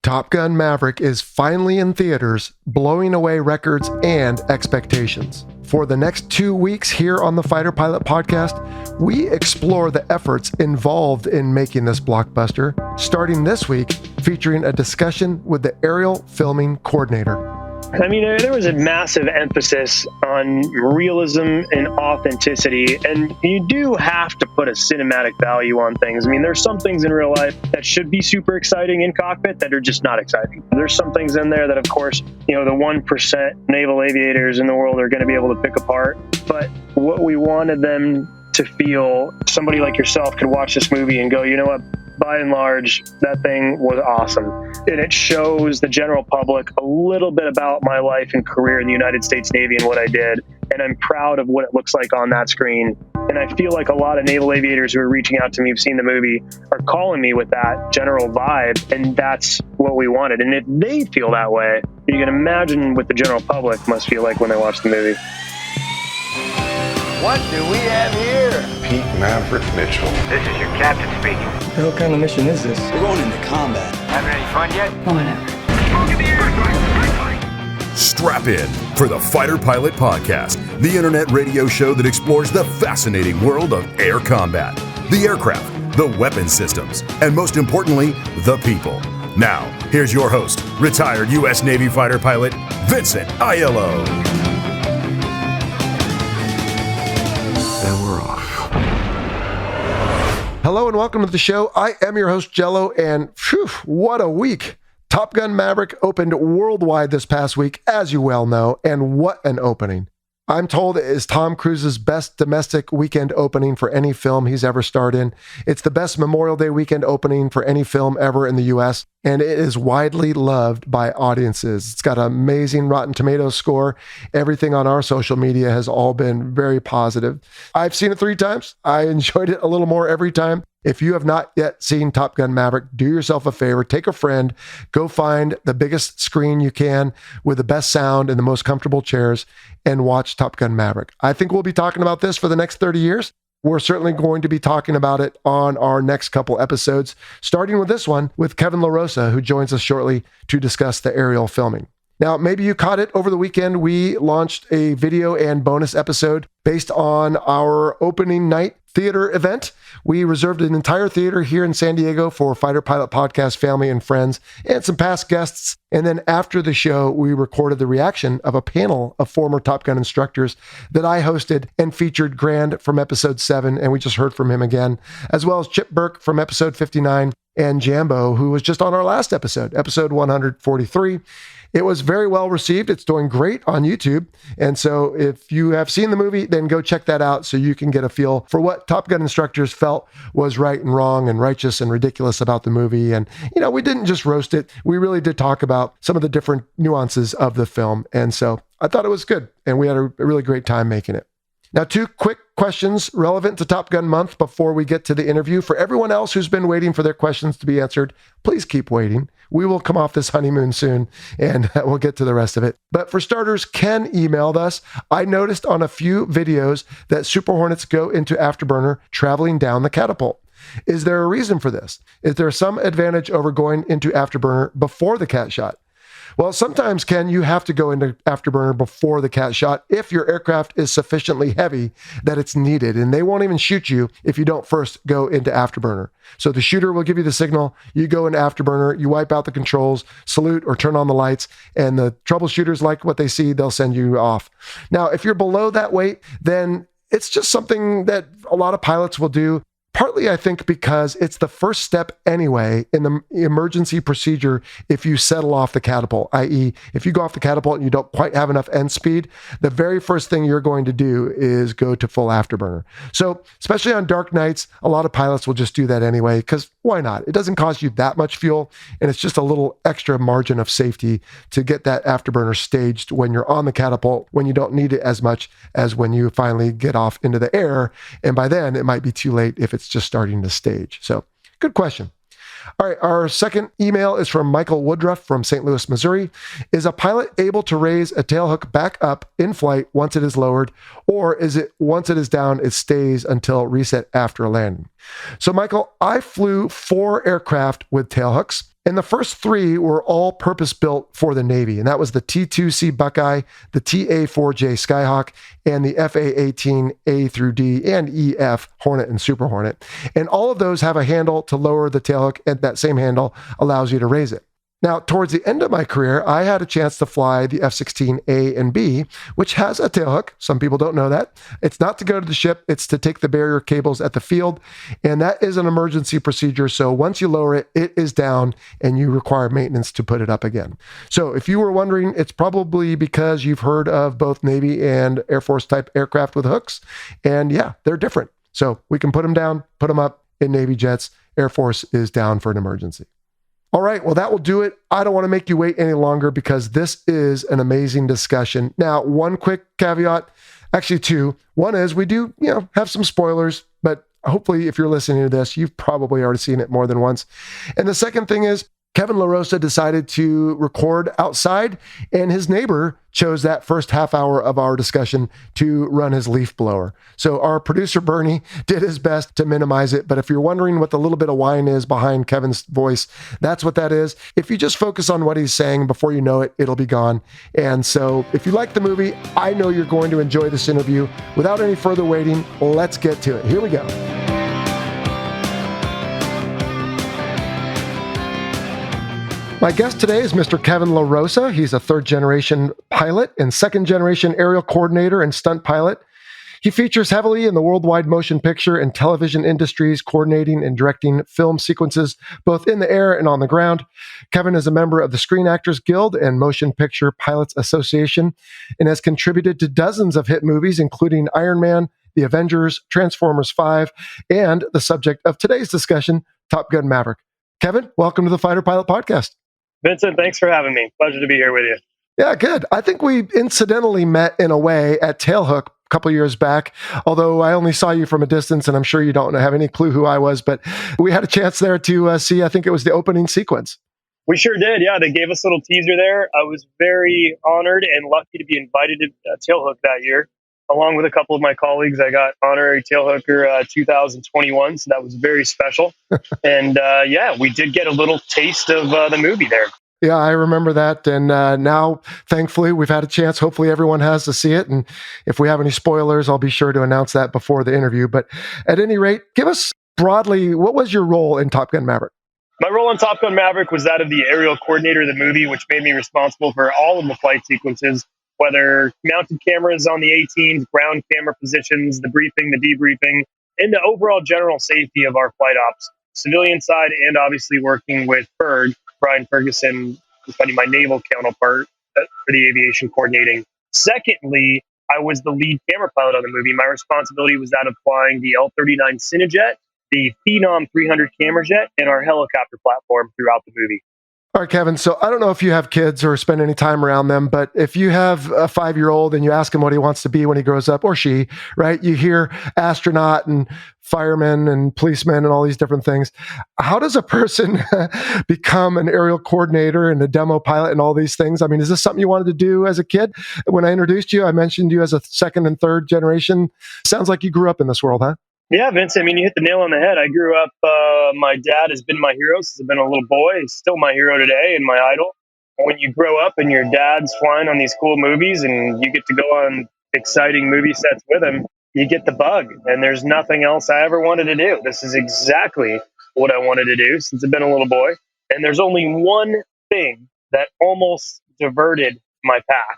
Top Gun Maverick is finally in theaters, blowing away records and expectations. For the next 2 weeks here on the Fighter Pilot Podcast, we explore the efforts involved in making this blockbuster, starting this week featuring a discussion with the aerial filming coordinator. I mean, there was a massive emphasis on realism and authenticity, and you do have to put a cinematic value on things. I mean, there's some things in real life that should be super exciting in cockpit that are just not exciting. There's some things in there that, of course, the 1% naval aviators in the world are going to be able to pick apart. But what we wanted them to feel, somebody like yourself could watch this movie and go, you know what? By and large, that thing was awesome. And it shows the general public a little bit about my life and career in the United States Navy and what I did. And I'm proud of what it looks like on that screen. And I feel like a lot of naval aviators who are reaching out to me, who've seen the movie, are calling me with that general vibe. And that's what we wanted. And if they feel that way, you can imagine what the general public must feel like when they watch the movie. What do we have here? Pete Maverick Mitchell. This is your captain speaking. What kind of mission is this? We're going into combat. Having any fun yet? Strap in for the Fighter Pilot Podcast, the internet radio show that explores the fascinating world of air combat, the aircraft, the weapon systems, and most importantly, the people. Now, here's your host, retired U.S. Navy fighter pilot, Vincent Aiello. And we're off. Hello and welcome to the show. I am your host, Jello, and phew, what a week. Top Gun Maverick opened worldwide this past week, as you well know, and what an opening. I'm told it is Tom Cruise's best domestic weekend opening for any film he's ever starred in. It's the best Memorial Day weekend opening for any film ever in the US, and it is widely loved by audiences. It's got an amazing Rotten Tomatoes score. Everything on our social media has all been very positive. I've seen it 3 times. I enjoyed it a little more every time. If you have not yet seen Top Gun Maverick, do yourself a favor, take a friend, go find the biggest screen you can with the best sound and the most comfortable chairs and watch Top Gun Maverick. I think we'll be talking about this for the next 30 years. We're certainly going to be talking about it on our next couple episodes, starting with this one with Kevin LaRosa, who joins us shortly to discuss the aerial filming. Now, maybe you caught it over the weekend. We launched a video and bonus episode based on our opening night theater event. We reserved an entire theater here in San Diego for Fighter Pilot Podcast family and friends and some past guests. And then after the show, we recorded the reaction of a panel of former Top Gun instructors that I hosted and featured Grand from episode 7. And we just heard from him again, as well as Chip Burke from episode 59 and Jambo, who was just on our last episode 143. It was very well received. It's doing great on YouTube. And so if you have seen the movie, then go check that out so you can get a feel for what Top Gun instructors felt was right and wrong and righteous and ridiculous about the movie. And, we didn't just roast it. We really did talk about some of the different nuances of the film. And so I thought it was good. And we had a really great time making it. Now, 2 quick questions relevant to Top Gun month before we get to the interview. For everyone else who's been waiting for their questions to be answered, please keep waiting. We will come off this honeymoon soon and we'll get to the rest of it. But for starters, Ken emailed us. I noticed on a few videos that Super Hornets go into afterburner traveling down the catapult. Is there a reason for this? Is there some advantage over going into afterburner before the cat shot? Well, sometimes, Ken, you have to go into afterburner before the cat shot if your aircraft is sufficiently heavy that it's needed. And they won't even shoot you if you don't first go into afterburner. So the shooter will give you the signal, you go into afterburner, you wipe out the controls, salute or turn on the lights, and the troubleshooters like what they see, they'll send you off. Now, if you're below that weight, then it's just something that a lot of pilots will do. Partly, I think, because it's the first step anyway in the emergency procedure if you settle off the catapult, i.e. if you go off the catapult and you don't quite have enough end speed, the very first thing you're going to do is go to full afterburner. So, especially on dark nights, a lot of pilots will just do that anyway, because why not? It doesn't cost you that much fuel, and it's just a little extra margin of safety to get that afterburner staged when you're on the catapult, when you don't need it as much as when you finally get off into the air, and by then it might be too late if it's just starting to stage. So, good question. All right, our second email is from Michael Woodruff from St. Louis, Missouri. Is a pilot able to raise a tailhook back up in flight once it is lowered, or is it once it is down, it stays until reset after landing? So, Michael, I flew 4 aircraft with tailhooks. And the first three were all purpose-built for the Navy, and that was the T-2C Buckeye, the TA-4J Skyhawk, and the FA-18A through D and EF Hornet and Super Hornet. And all of those have a handle to lower the tailhook, and that same handle allows you to raise it. Now, towards the end of my career, I had a chance to fly the F-16A and B, which has a tailhook. Some people don't know that. It's not to go to the ship. It's to take the barrier cables at the field. And that is an emergency procedure. So once you lower it, it is down and you require maintenance to put it up again. So if you were wondering, it's probably because you've heard of both Navy and Air Force type aircraft with hooks. And yeah, they're different. So we can put them down, put them up in Navy jets. Air Force is down for an emergency. All right, well, that will do it. I don't want to make you wait any longer because this is an amazing discussion. Now, one quick caveat, actually two. One is we do, have some spoilers, but hopefully if you're listening to this, you've probably already seen it more than once. And the second thing is Kevin LaRosa decided to record outside, and his neighbor chose that first half hour of our discussion to run his leaf blower. So our producer, Bernie, did his best to minimize it. But if you're wondering what the little bit of whine is behind Kevin's voice, that's what that is. If you just focus on what he's saying, before you know it, it'll be gone. And so if you like the movie, I know you're going to enjoy this interview. Without any further waiting, let's get to it. Here we go. My guest today is Mr. Kevin LaRosa. He's a third-generation pilot and second-generation aerial coordinator and stunt pilot. He features heavily in the worldwide motion picture and television industries, coordinating and directing film sequences both in the air and on the ground. Kevin is a member of the Screen Actors Guild and Motion Picture Pilots Association and has contributed to dozens of hit movies, including Iron Man, The Avengers, Transformers 5, and the subject of today's discussion, Top Gun Maverick. Kevin, welcome to the Fighter Pilot Podcast. Vincent, thanks for having me. Pleasure to be here with you. Yeah, good. I think we incidentally met in a way at Tailhook a couple years back, although I only saw you from a distance, and I'm sure you don't have any clue who I was, but we had a chance there to see, I think it was the opening sequence. We sure did. Yeah, they gave us a little teaser there. I was very honored and lucky to be invited to Tailhook that year. Along with a couple of my colleagues, I got honorary Tailhooker 2021, so that was very special. And we did get a little taste of the movie there. Yeah, I remember that. And now, thankfully, we've had a chance. Hopefully, everyone has to see it. And if we have any spoilers, I'll be sure to announce that before the interview. But at any rate, give us broadly, what was your role in Top Gun Maverick? My role in Top Gun Maverick was that of the aerial coordinator of the movie, which made me responsible for all of the flight sequences, whether mounted cameras on the A-teams, ground camera positions, the briefing, the debriefing, and the overall general safety of our flight ops, civilian side, and obviously working with Brian Ferguson, my naval counterpart for the aviation coordinating. Secondly, I was the lead camera pilot on the movie. My responsibility was that of flying the L-39 Cinejet, the Phenom 300 camera jet, and our helicopter platform throughout the movie. All right, Kevin. So I don't know if you have kids or spend any time around them, but if you have a 5-year-old and you ask him what he wants to be when he grows up, or she, right? You hear astronaut and fireman and policeman and all these different things. How does a person become an aerial coordinator and a demo pilot and all these things? I mean, is this something you wanted to do as a kid? When I introduced you, I mentioned you as a second and third generation. Sounds like you grew up in this world, huh? Yeah, Vince, I mean, you hit the nail on the head. I grew up, my dad has been my hero since I've been a little boy. He's still my hero today and my idol. When you grow up and your dad's flying on these cool movies and you get to go on exciting movie sets with him, you get the bug. And there's nothing else I ever wanted to do. This is exactly what I wanted to do since I've been a little boy. And there's only one thing that almost diverted my path.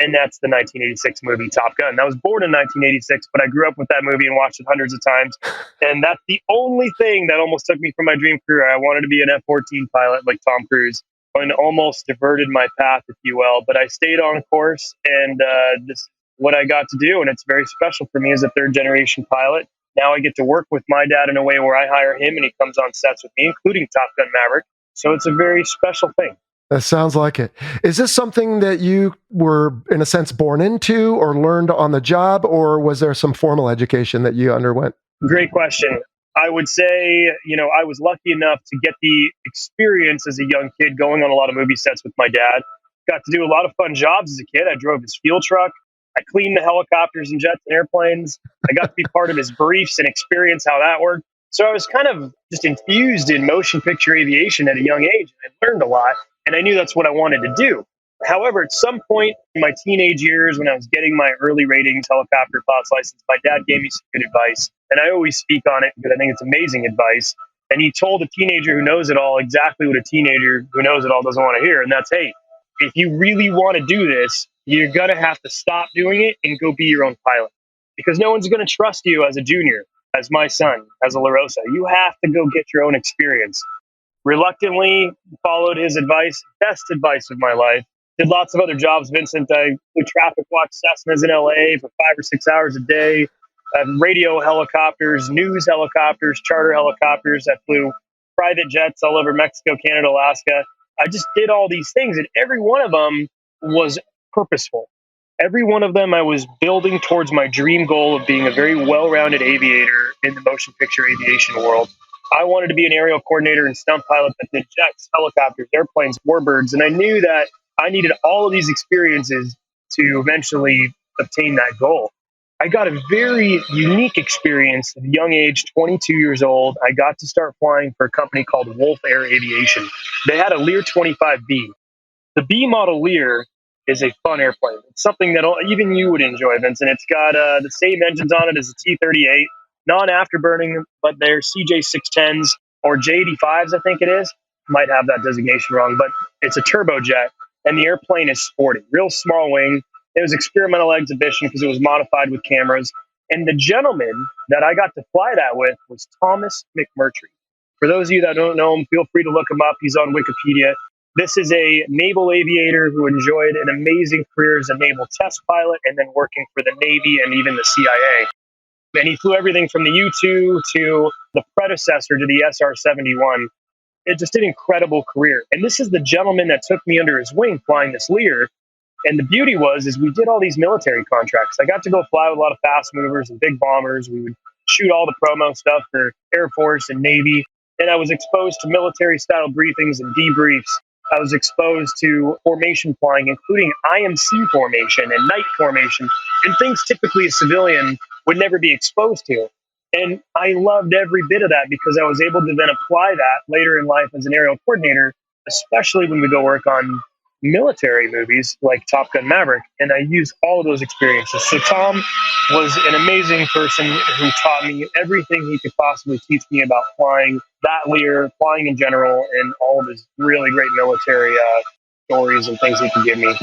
And that's the 1986 movie Top Gun. I was born in 1986, but I grew up with that movie and watched it hundreds of times. And that's the only thing that almost took me from my dream career. I wanted to be an F-14 pilot like Tom Cruise, and almost diverted my path, if you will. But I stayed on course, and this is what I got to do. And it's very special for me as a third-generation pilot. Now I get to work with my dad in a way where I hire him, and he comes on sets with me, including Top Gun Maverick. So it's a very special thing. That sounds like it. Is this something that you were, in a sense, born into or learned on the job, or was there some formal education that you underwent? Great question. I would say, I was lucky enough to get the experience as a young kid going on a lot of movie sets with my dad. Got to do a lot of fun jobs as a kid. I drove his fuel truck. I cleaned the helicopters and jets and airplanes. I got to be part of his briefs and experience how that worked. So I was kind of just infused in motion picture aviation at a young age. I learned a lot, and I knew that's what I wanted to do. However, at some point in my teenage years, when I was getting my early ratings helicopter pilot's license, my dad gave me some good advice. And I always speak on it because I think it's amazing advice. And he told a teenager who knows it all exactly what a teenager who knows it all doesn't want to hear. And that's, hey, if you really want to do this, you're going to have to stop doing it and go be your own pilot. Because no one's going to trust you as a junior, as my son, as a LaRosa. You have to go get your own experience. Reluctantly followed his advice, best advice of my life. Did lots of other jobs, Vincent. I flew traffic watch Cessnas in LA for 5 or 6 hours a day. Radio helicopters, news helicopters, charter helicopters. I flew private jets all over Mexico, Canada, Alaska. I just did all these things, and every one of them was purposeful. Every one of them I was building towards my dream goal of being a very well-rounded aviator in the motion picture aviation world. I wanted to be an aerial coordinator and stunt pilot that did jets, helicopters, airplanes, warbirds, and I knew that I needed all of these experiences to eventually obtain that goal. I got a very unique experience at a young age, 22 years old. I got to start flying for a company called Wolf Air Aviation. They had a Lear 25B. The B model Lear is a fun airplane. It's something that even you would enjoy, Vincent. It's got the same engines on it as the T-38, non-afterburning, but they're CJ610s or J85s, I think it is. Might have that designation wrong, but it's a turbojet, and the airplane is sporty, real small wing. It was experimental exhibition because it was modified with cameras. And the gentleman that I got to fly that with was Thomas McMurtry. For those of you that don't know him, feel free to look him up. He's on Wikipedia. This is a naval aviator who enjoyed an amazing career as a naval test pilot and then working for the Navy and even the CIA. And he flew everything from the U-2 to the predecessor to the SR-71. It just an incredible career. And this is the gentleman that took me under his wing flying this Lear. And the beauty is we did all these military contracts. I got to go fly with a lot of fast movers and big bombers. We would shoot all the promo stuff for Air Force and Navy. And I was exposed to military-style briefings and debriefs. I was exposed to formation flying, including IMC formation and night formation, and things typically a civilian would never be exposed to. And I loved every bit of that because I was able to then apply that later in life as an aerial coordinator, especially when we go work on military movies like Top Gun Maverick. And I use all of those experiences. So Tom was an amazing person who taught me everything he could possibly teach me about flying that Lear, flying in general, and all of his really great military stories and things he could give me.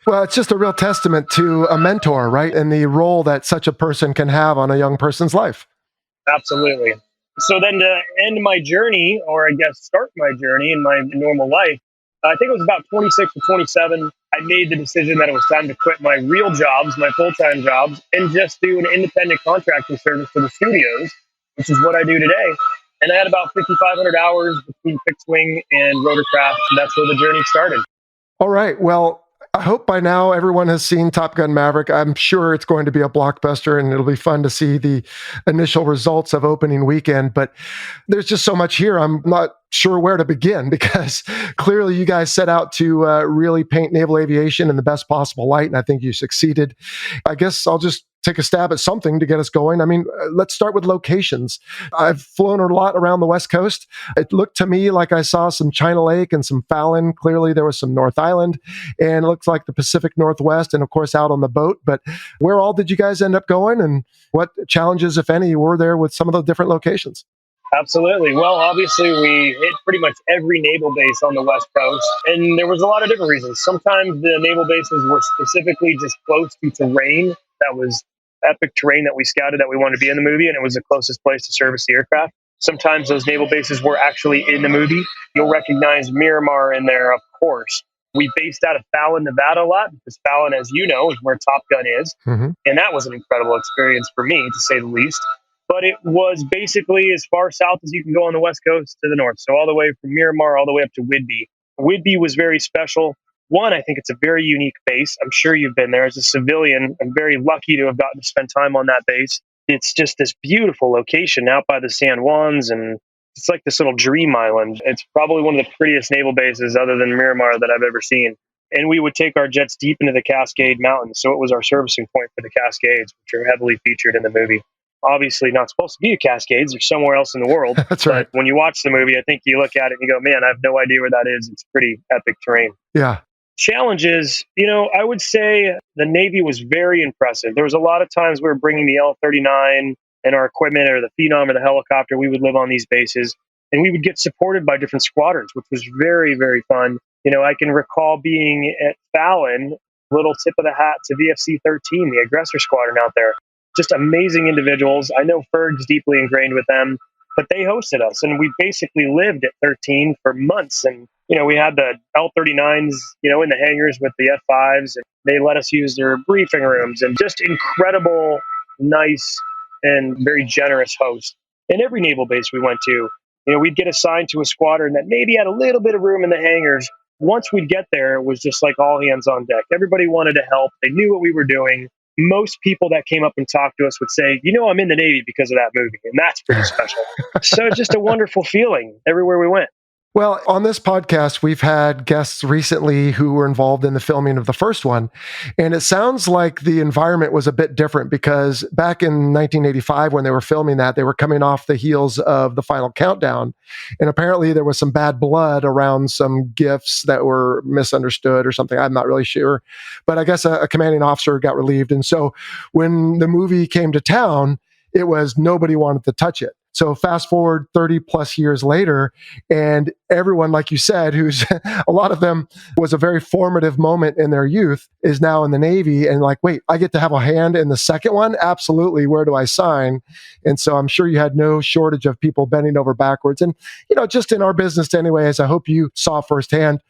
Well, it's just a real testament to a mentor, right? And the role that such a person can have on a young person's life. Absolutely. So then to end my journey, or I guess start my journey in my normal life, I think it was about 26 or 27, I made the decision that it was time to quit my real jobs, my full-time jobs, and just do an independent contracting service for the studios, which is what I do today. And I had about 5,500 hours between fixed wing and rotorcraft, and that's where the journey started. All right. Well, I hope by now everyone has seen Top Gun Maverick. I'm sure it's going to be a blockbuster, and it'll be fun to see the initial results of opening weekend. But there's just so much here. I'm not sure where to begin because clearly you guys set out to really paint naval aviation in the best possible light, and I think you succeeded. I guess I'll just take a stab at something to get us going. I mean, let's start with locations. I've flown a lot around the West Coast. It looked to me like I saw some China Lake and some Fallon. Clearly there was some North Island, and it looks like the Pacific Northwest, and of course out on the boat. But where all did you guys end up going, and what challenges, if any, were there with some of the different locations? Absolutely. Well, obviously, we hit pretty much every naval base on the West Coast, and there was a lot of different reasons. Sometimes the naval bases were specifically just close to terrain that was epic terrain that we scouted that we wanted to be in the movie, and it was the closest place to service the aircraft. Sometimes those naval bases were actually in the movie. You'll recognize Miramar in there, of course. We based out of Fallon, Nevada a lot, because Fallon, as you know, is where Top Gun is. Mm-hmm. And that was an incredible experience for me, to say the least. But it was basically as far south as you can go on the West Coast to the north. So all the way from Miramar all the way up to Whidbey. Whidbey was very special. One, I think it's a very unique base. I'm sure you've been there as a civilian. I'm very lucky to have gotten to spend time on that base. It's just this beautiful location out by the San Juans, and it's like this little dream island. It's probably one of the prettiest naval bases other than Miramar that I've ever seen. And we would take our jets deep into the Cascade Mountains. So it was our servicing point for the Cascades, which are heavily featured in the movie. obviously not supposed to be the Cascades. They're somewhere else in the world. That's right. But when you watch the movie, I think you look at it and you go, man, I have no idea where that is. It's pretty epic terrain. Yeah. Challenges, I would say the Navy was very impressive. There was a lot of times we were bringing the L-39 and our equipment, or the Phenom or the helicopter. We would live on these bases and we would get supported by different squadrons, which was very, very fun. I can recall being at Fallon, little tip of the hat to VFC-13, the aggressor squadron out there. Just amazing individuals. I know Ferg's deeply ingrained with them, but they hosted us and we basically lived at 13 for months. And, we had the L-39s, in the hangars with the F-5s, and they let us use their briefing rooms, and just incredible, nice, and very generous host. In every naval base we went to, we'd get assigned to a squadron that maybe had a little bit of room in the hangars. Once we'd get there, it was just like all hands on deck. Everybody wanted to help. They knew what we were doing. Most people that came up and talked to us would say, I'm in the Navy because of that movie. And that's pretty special. So just a wonderful feeling everywhere we went. Well, on this podcast, we've had guests recently who were involved in the filming of the first one. And it sounds like the environment was a bit different because back in 1985, when they were filming that, they were coming off the heels of the final countdown. And apparently there was some bad blood around some gifts that were misunderstood or something. I'm not really sure. But I guess a commanding officer got relieved. And so when the movie came to town, it was nobody wanted to touch it. So fast forward 30 plus years later, and everyone, like you said, who's a lot of them was a very formative moment in their youth, is now in the Navy and like, wait, I get to have a hand in the second one? Absolutely. Where do I sign? And so I'm sure you had no shortage of people bending over backwards. And, just in our business anyway, as I hope you saw firsthand,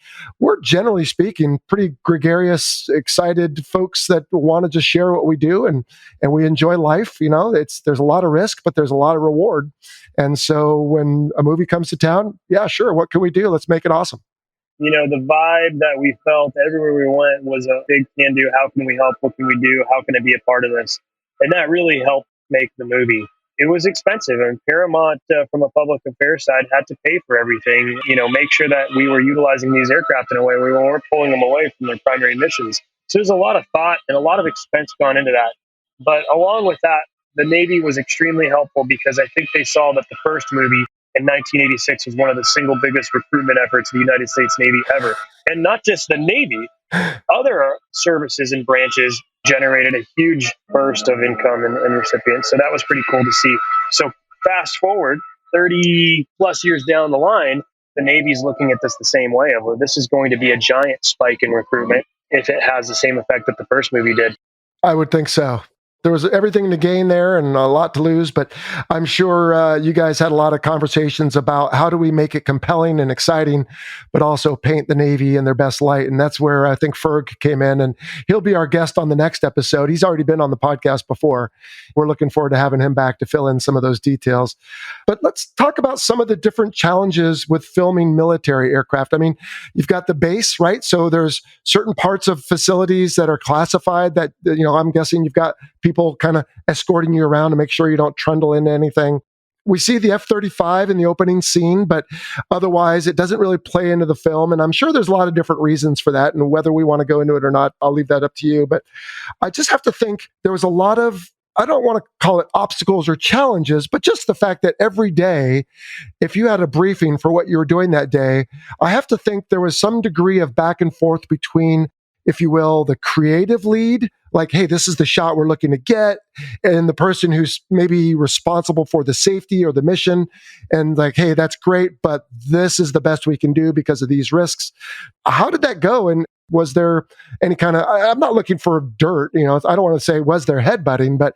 we're generally speaking pretty gregarious, excited folks that want to just share what we do and we enjoy life. There's a lot of risk, but there's a lot of reward. And so when a movie comes to town, yeah, sure. What can we do? Let's make it awesome. The vibe that we felt everywhere we went was a big can do. How can we help? What can we do? How can I be a part of this? And that really helped make the movie. It was expensive, and Paramount, from a public affairs side, had to pay for everything, make sure that we were utilizing these aircraft in a way where we weren't pulling them away from their primary missions. So there's a lot of thought and a lot of expense gone into that. But along with that, the Navy was extremely helpful because I think they saw that the first movie in 1986 was one of the single biggest recruitment efforts of the United States Navy ever. And not just the Navy, other services and branches generated a huge burst of income and recipients. So that was pretty cool to see. So fast forward 30 plus years down the line, the Navy's looking at this the same way of, this is going to be a giant spike in recruitment if it has the same effect that the first movie did. I would think so. There was everything to gain there and a lot to lose, but I'm sure you guys had a lot of conversations about how do we make it compelling and exciting, but also paint the Navy in their best light. And that's where I think Ferg came in, and he'll be our guest on the next episode. He's already been on the podcast before. We're looking forward to having him back to fill in some of those details. But let's talk about some of the different challenges with filming military aircraft. I mean, you've got the base, right? So there's certain parts of facilities that are classified that, I'm guessing you've got people kind of escorting you around to make sure you don't trundle into anything. We see the F-35 in the opening scene, but otherwise it doesn't really play into the film. And I'm sure there's a lot of different reasons for that. And whether we want to go into it or not, I'll leave that up to you. But I just have to think there was a lot of, I don't want to call it obstacles or challenges, but just the fact that every day, if you had a briefing for what you were doing that day, I have to think there was some degree of back and forth between, if you will, the creative lead, like, hey, this is the shot we're looking to get, and the person who's maybe responsible for the safety or the mission, and like, hey, that's great, but this is the best we can do because of these risks. How did that go? And was there any kind of, I'm not looking for dirt, I don't want to say was there headbutting, but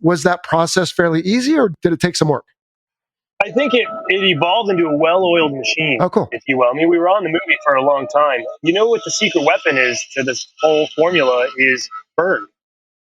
was that process fairly easy or did it take some work? I think it evolved into a well-oiled machine, if you will. I mean, we were on the movie for a long time. You know what the secret weapon is to this whole formula is Berg.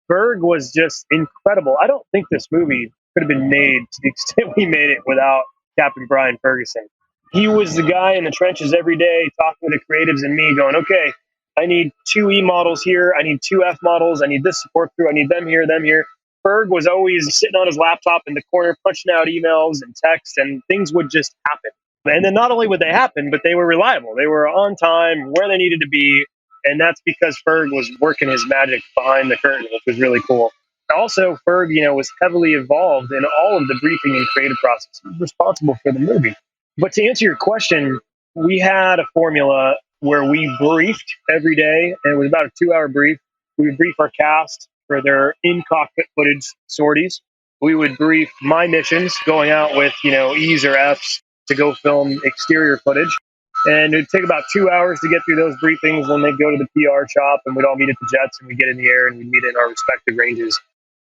Berg was just incredible. I don't think this movie could have been made to the extent we made it without Captain Brian Ferguson. He was the guy in the trenches every day talking to the creatives and me going, okay, I need 2 E models here. I need 2 F models. I need this support crew. I need them here, them here. Berg was always sitting on his laptop in the corner, punching out emails and texts, and things would just happen. And then not only would they happen, but they were reliable. They were on time, where they needed to be. And that's because Berg was working his magic behind the curtain, which was really cool. Also, Ferg, was heavily involved in all of the briefing and creative process. He was responsible for the movie. But to answer your question, we had a formula where we briefed every day, and it was about a 2-hour brief. We would brief our cast for their in-cockpit footage sorties. We would brief my missions going out with, E's or F's to go film exterior footage. And it'd take about 2 hours to get through those briefings. Then they'd go to the PR shop and we'd all meet at the jets and we'd get in the air and we'd meet in our respective ranges.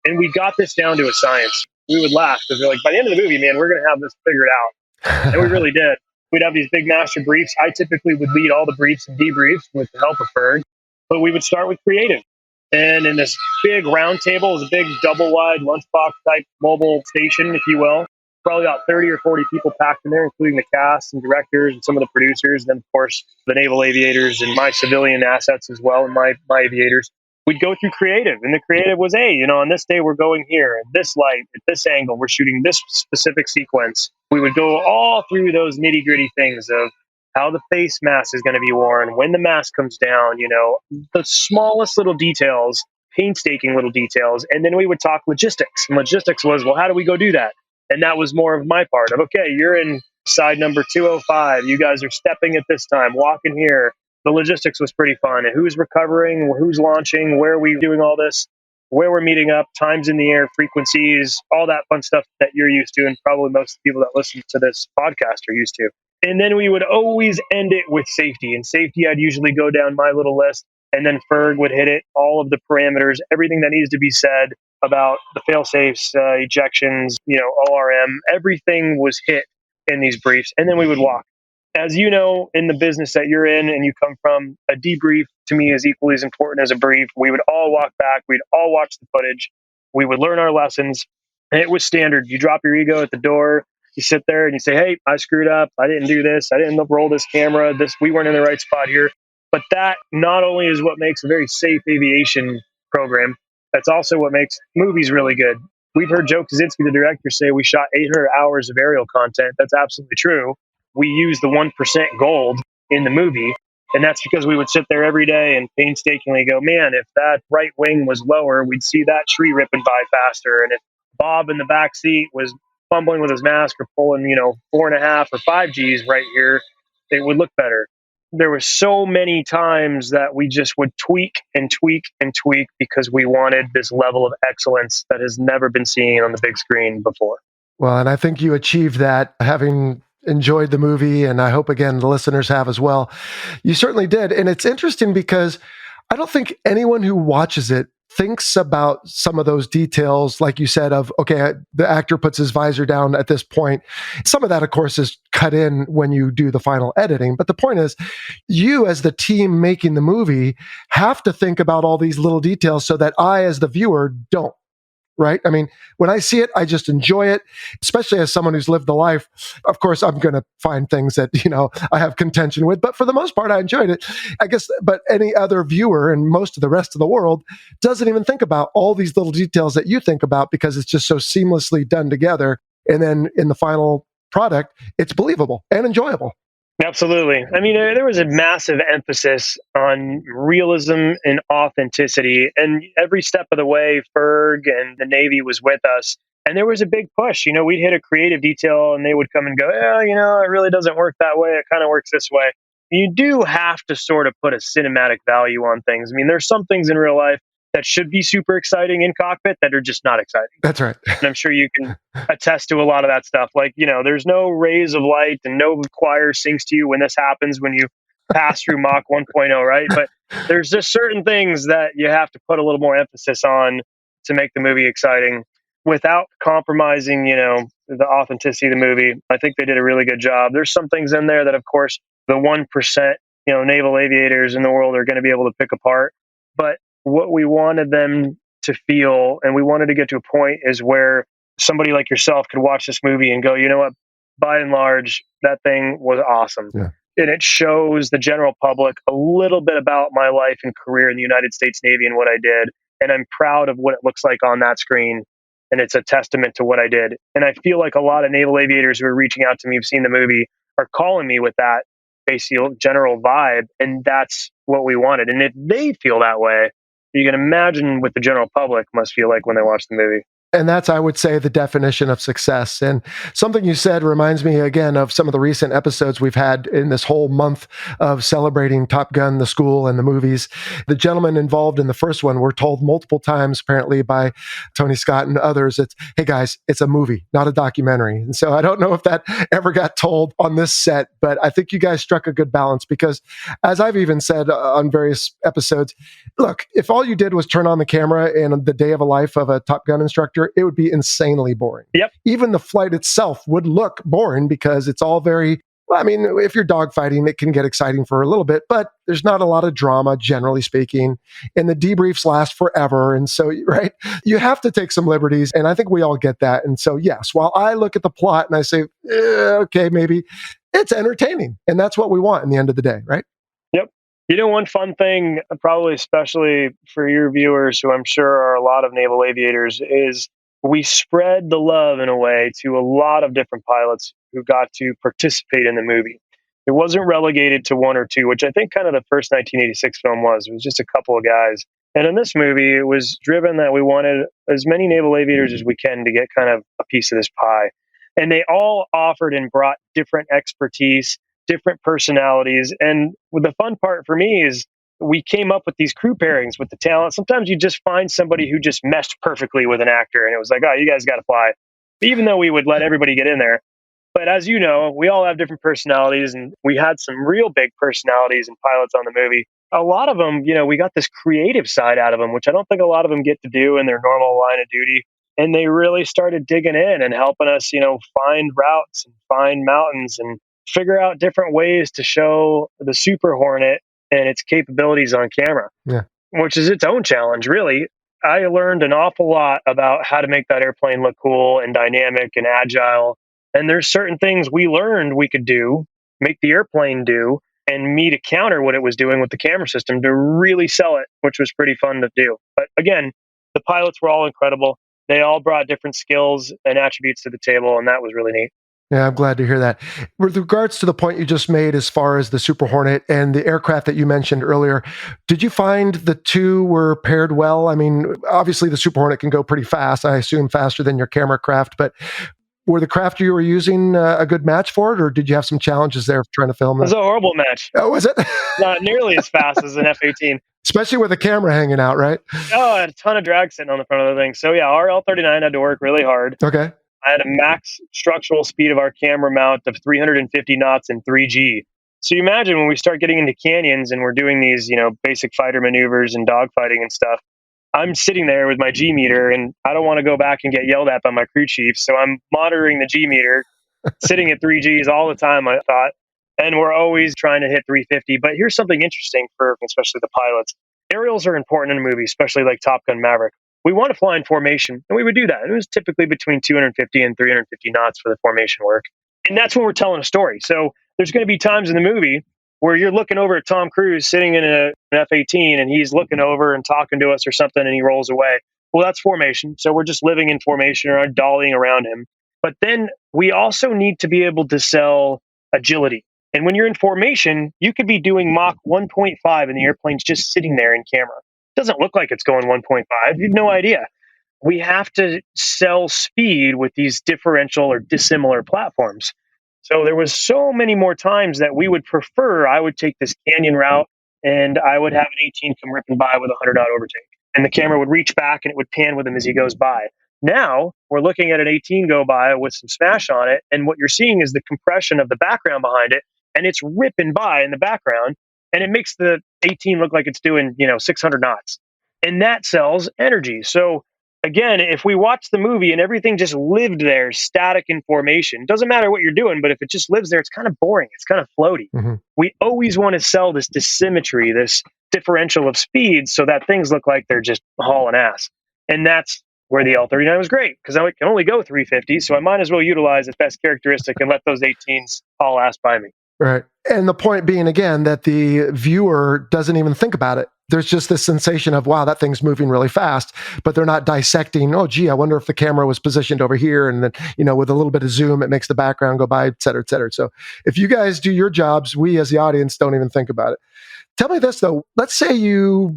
And we got this down to a science. We would laugh because we're like, by the end of the movie, man, we're going to have this figured out. And we really did. We'd have these big master briefs. I typically would lead all the briefs and debriefs with the help of Ferg, but we would start with creative. And in this big round table, it was a big double-wide lunchbox type mobile station, if you will. Probably about 30 or 40 people packed in there, including the cast and directors and some of the producers. And then, of course, the naval aviators and my civilian assets as well, and my aviators. We'd go through creative, and the creative was, hey, on this day we're going here, at this light, at this angle, we're shooting this specific sequence. We would go all through those nitty gritty things of how the face mask is going to be worn, when the mask comes down, the smallest little details, painstaking little details. And then we would talk logistics. And logistics was, well, how do we go do that? And that was more of my part of, okay, you're in side number 205. You guys are stepping at this time, walking here. The logistics was pretty fun. And who's recovering, who's launching, where are we doing all this, where we're meeting up, times in the air, frequencies, all that fun stuff that you're used to. And probably most people that listen to this podcast are used to. And then we would always end it with safety. And safety, I'd usually go down my little list. And then Ferg would hit it, all of the parameters, everything that needs to be said about the fail-safes, ejections, ORM. Everything was hit in these briefs. And then we would walk. As you know, in the business that you're in and you come from, a debrief to me is equally as important as a brief. We would all walk back. We'd all watch the footage. We would learn our lessons. And it was standard. You drop your ego at the door. You sit there and you say, hey, I screwed up. I didn't do this. I didn't roll this camera. We weren't in the right spot here. But that not only is what makes a very safe aviation program, that's also what makes movies really good. We've heard Joe Kosinski, the director, say we shot 800 hours of aerial content. That's absolutely true. We use the 1% gold in the movie. And that's because we would sit there every day and painstakingly go, man, if that right wing was lower, we'd see that tree ripping by faster. And if Bob in the back seat was fumbling with his mask or pulling, 4.5 or 5 Gs right here, it would look better. There were so many times that we just would tweak and tweak and tweak because we wanted this level of excellence that has never been seen on the big screen before. Well, and I think you achieved that, having enjoyed the movie, and I hope, again, the listeners have as well. You certainly did. And it's interesting because I don't think anyone who watches it thinks about some of those details, like you said, of, okay, the actor puts his visor down at this point. Some of that, of course, is cut in when you do the final editing. But the point is, you as the team making the movie have to think about all these little details so that I, as the viewer, don't. Right? I mean, when I see it, I just enjoy it, especially as someone who's lived the life. Of course, I'm going to find things that, I have contention with, but for the most part, I enjoyed it. I guess, but any other viewer and most of the rest of the world doesn't even think about all these little details that you think about because it's just so seamlessly done together. And then in the final product, it's believable and enjoyable. Absolutely. I mean, there was a massive emphasis on realism and authenticity. And every step of the way, Ferg and the Navy was with us. And there was a big push. We'd hit a creative detail and they would come and go, it really doesn't work that way. It kind of works this way. You do have to sort of put a cinematic value on things. I mean, there's some things in real life that should be super exciting in cockpit that are just not exciting. That's right. And I'm sure you can attest to a lot of that stuff. Like, there's no rays of light and no choir sings to you when this happens, when you pass through Mach 1.0, right? But there's just certain things that you have to put a little more emphasis on to make the movie exciting without compromising, the authenticity of the movie. I think they did a really good job. There's some things in there that, of course, the 1%, naval aviators in the world are going to be able to pick apart. But what we wanted them to feel, and we wanted to get to a point, is where somebody like yourself could watch this movie and go, you know what, by and large, that thing was awesome. Yeah. And it shows the general public a little bit about my life and career in the United States Navy and what I did. And I'm proud of what it looks like on that screen. And it's a testament to what I did. And I feel like a lot of naval aviators who are reaching out to me, who've seen the movie, are calling me with that basic general vibe. And that's what we wanted. And if they feel that way, you can imagine what the general public must feel like when they watch the movie. And that's, I would say, the definition of success. And something you said reminds me again of some of the recent episodes we've had in this whole month of celebrating Top Gun, the school, and the movies. The gentlemen involved in the first one were told multiple times, apparently by Tony Scott and others, it's, hey guys, it's a movie, not a documentary. And so I don't know if that ever got told on this set, but I think you guys struck a good balance because, as I've even said on various episodes, look, if all you did was turn on the camera in the day of a life of a Top Gun instructor, it would be insanely boring. Yep. Even the flight itself would look boring because it's all very, well, I mean, if you're dogfighting, it can get exciting for a little bit, but there's not a lot of drama, generally speaking. And the debriefs last forever. And so, right, you have to take some liberties. And I think we all get that. And so, yes, while I look at the plot and I say, okay, maybe it's entertaining. And that's what we want in the end of the day, right? Yep. You know, one fun thing, probably especially for your viewers, who I'm sure are a lot of naval aviators, is we spread the love in a way to a lot of different pilots who got to participate in the movie. It wasn't relegated to one or two, which I think kind of the first 1986 film was. It was just a couple of guys. And in this movie, it was driven that we wanted as many naval aviators as we can to get kind of a piece of this pie. And they all offered and brought different expertise, different personalities. And the fun part for me is we came up with these crew pairings with the talent. Sometimes you just find somebody who just meshed perfectly with an actor. And it was like, oh, you guys got to fly. Even though we would let everybody get in there. But as you know, we all have different personalities. And we had some real big personalities and pilots on the movie. A lot of them, you know, we got this creative side out of them, which I don't think a lot of them get to do in their normal line of duty. And they really started digging in and helping us, you know, find routes and find mountains and figure out different ways to show the Super Hornet and its capabilities on camera, which is its own challenge, really. I learned an awful lot about how to make that airplane look cool and dynamic and agile. And there's certain things we learned we could do, make the airplane do, and me to counter what it was doing with the camera system to really sell it, which was pretty fun to do. But again, the pilots were all incredible. They all brought different skills and attributes to the table, and that was really neat. Yeah, I'm glad to hear that. With regards to the point you just made as far as the Super Hornet and the aircraft that you mentioned earlier, did you find the two were paired well? I mean, obviously the Super Hornet can go pretty fast, I assume faster than your camera craft, but were the craft you were using a good match for it, or did you have some challenges there trying to film that? It was a horrible match. Oh, was it? Not nearly as fast as an F-18. Especially with the camera hanging out, right? Oh, I had a ton of drag sitting on the front of the thing. So yeah, our L-39 had to work really hard. Okay. I had a max structural speed of our camera mount of 350 knots in 3G. So you imagine when we start getting into canyons and we're doing these, you know, basic fighter maneuvers and dogfighting and stuff, I'm sitting there with my G meter and I don't want to go back and get yelled at by my crew chief. So I'm monitoring the G meter, sitting at 3Gs all the time, I thought. And we're always trying to hit 350. But here's something interesting for especially the pilots. Aerials are important in a movie, especially like Top Gun Maverick. We want to fly in formation, and we would do that. It was typically between 250 and 350 knots for the formation work. And that's when we're telling a story. So there's going to be times in the movie where you're looking over at Tom Cruise sitting in an F-18, and he's looking over and talking to us or something, and he rolls away. Well, that's formation. So we're just living in formation or dollying around him. But then we also need to be able to sell agility. And when you're in formation, you could be doing Mach 1.5 and the airplane's just sitting there in camera. It doesn't look like it's going 1.5. You have no idea. We have to sell speed with these differential or dissimilar platforms. So there was so many more times that we would prefer, I would take this canyon route and I would have an 18 come ripping by with a 100-knot overtake. And the camera would reach back and it would pan with him as he goes by. Now we're looking at an 18 go by with some smash on it. And what you're seeing is the compression of the background behind it. And it's ripping by in the background. And it makes the 18 look like it's doing, 600 knots. And that sells energy. So again, if we watch the movie and everything just lived there, static in formation, doesn't matter what you're doing, but if it just lives there, it's kind of boring. It's kind of floaty. Mm-hmm. We always want to sell this dissymmetry, this differential of speed, so that things look like they're just hauling ass. And that's where the L-39 was great, because I can only go 350, so I might as well utilize its best characteristic and let those 18s haul ass by me. Right. And the point being, again, that the viewer doesn't even think about it. There's just this sensation of, wow, that thing's moving really fast, but they're not dissecting, oh, gee, I wonder if the camera was positioned over here. And then, with a little bit of zoom, it makes the background go by, et cetera, et cetera. So if you guys do your jobs, we as the audience don't even think about it. Tell me this, though. Let's say you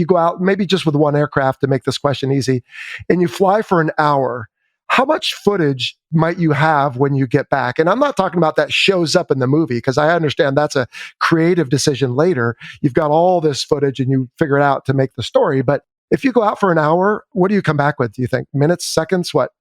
go out maybe just with one aircraft to make this question easy, and you fly for an hour. How much footage might you have when you get back? And I'm not talking about that shows up in the movie, because I understand that's a creative decision later. You've got all this footage and you figure it out to make the story. But if you go out for an hour, what do you come back with? Do you think minutes, seconds, what?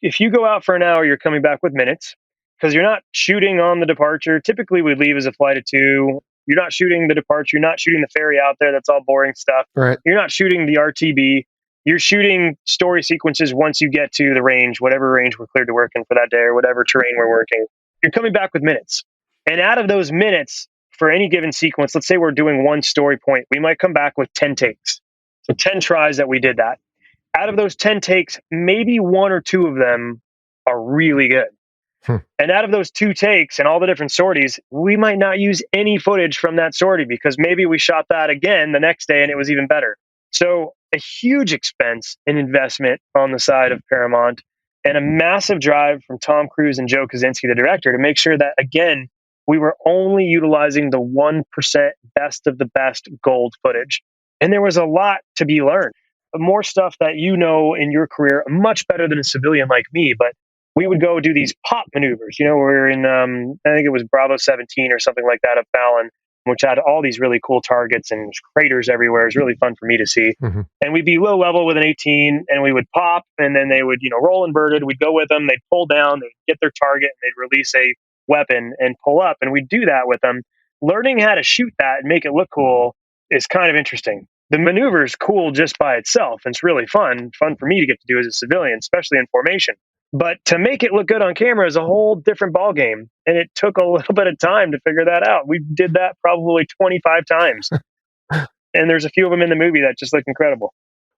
If you go out for an hour, you're coming back with minutes because you're not shooting on the departure. Typically, we leave as a flight of 2. You're not shooting the departure. You're not shooting the ferry out there. That's all boring stuff. Right. You're not shooting the RTB. You're shooting story sequences once you get to the range, whatever range we're cleared to work in for that day or whatever terrain we're working. You're coming back with minutes. And out of those minutes, for any given sequence, let's say we're doing one story point, we might come back with 10 takes. So 10 tries that we did that. Out of those 10 takes, maybe 1 or 2 of them are really good. And out of those 2 takes and all the different sorties, we might not use any footage from that sortie because maybe we shot that again the next day and it was even better. So a huge expense and investment on the side of Paramount and a massive drive from Tom Cruise and Joe Kosinski, the director, to make sure that, again, we were only utilizing the 1% best of the best gold footage. And there was a lot to be learned. More stuff that you know in your career, much better than a civilian like me, but we would go do these pop maneuvers. You know, we're in, I think it was Bravo 17 or something like that up Fallon, which had all these really cool targets and craters everywhere. It was really fun for me to see. Mm-hmm. And we'd be low level with an 18 and we would pop and then they would, roll inverted. We'd go with them. They'd pull down, they'd get their target and they'd release a weapon and pull up. And we'd do that with them. Learning how to shoot that and make it look cool is kind of interesting. The maneuver is cool just by itself. And it's really fun for me to get to do as a civilian, especially in formation. But to make it look good on camera is a whole different ballgame. And it took a little bit of time to figure that out. We did that probably 25 times. And there's a few of them in the movie that just look incredible.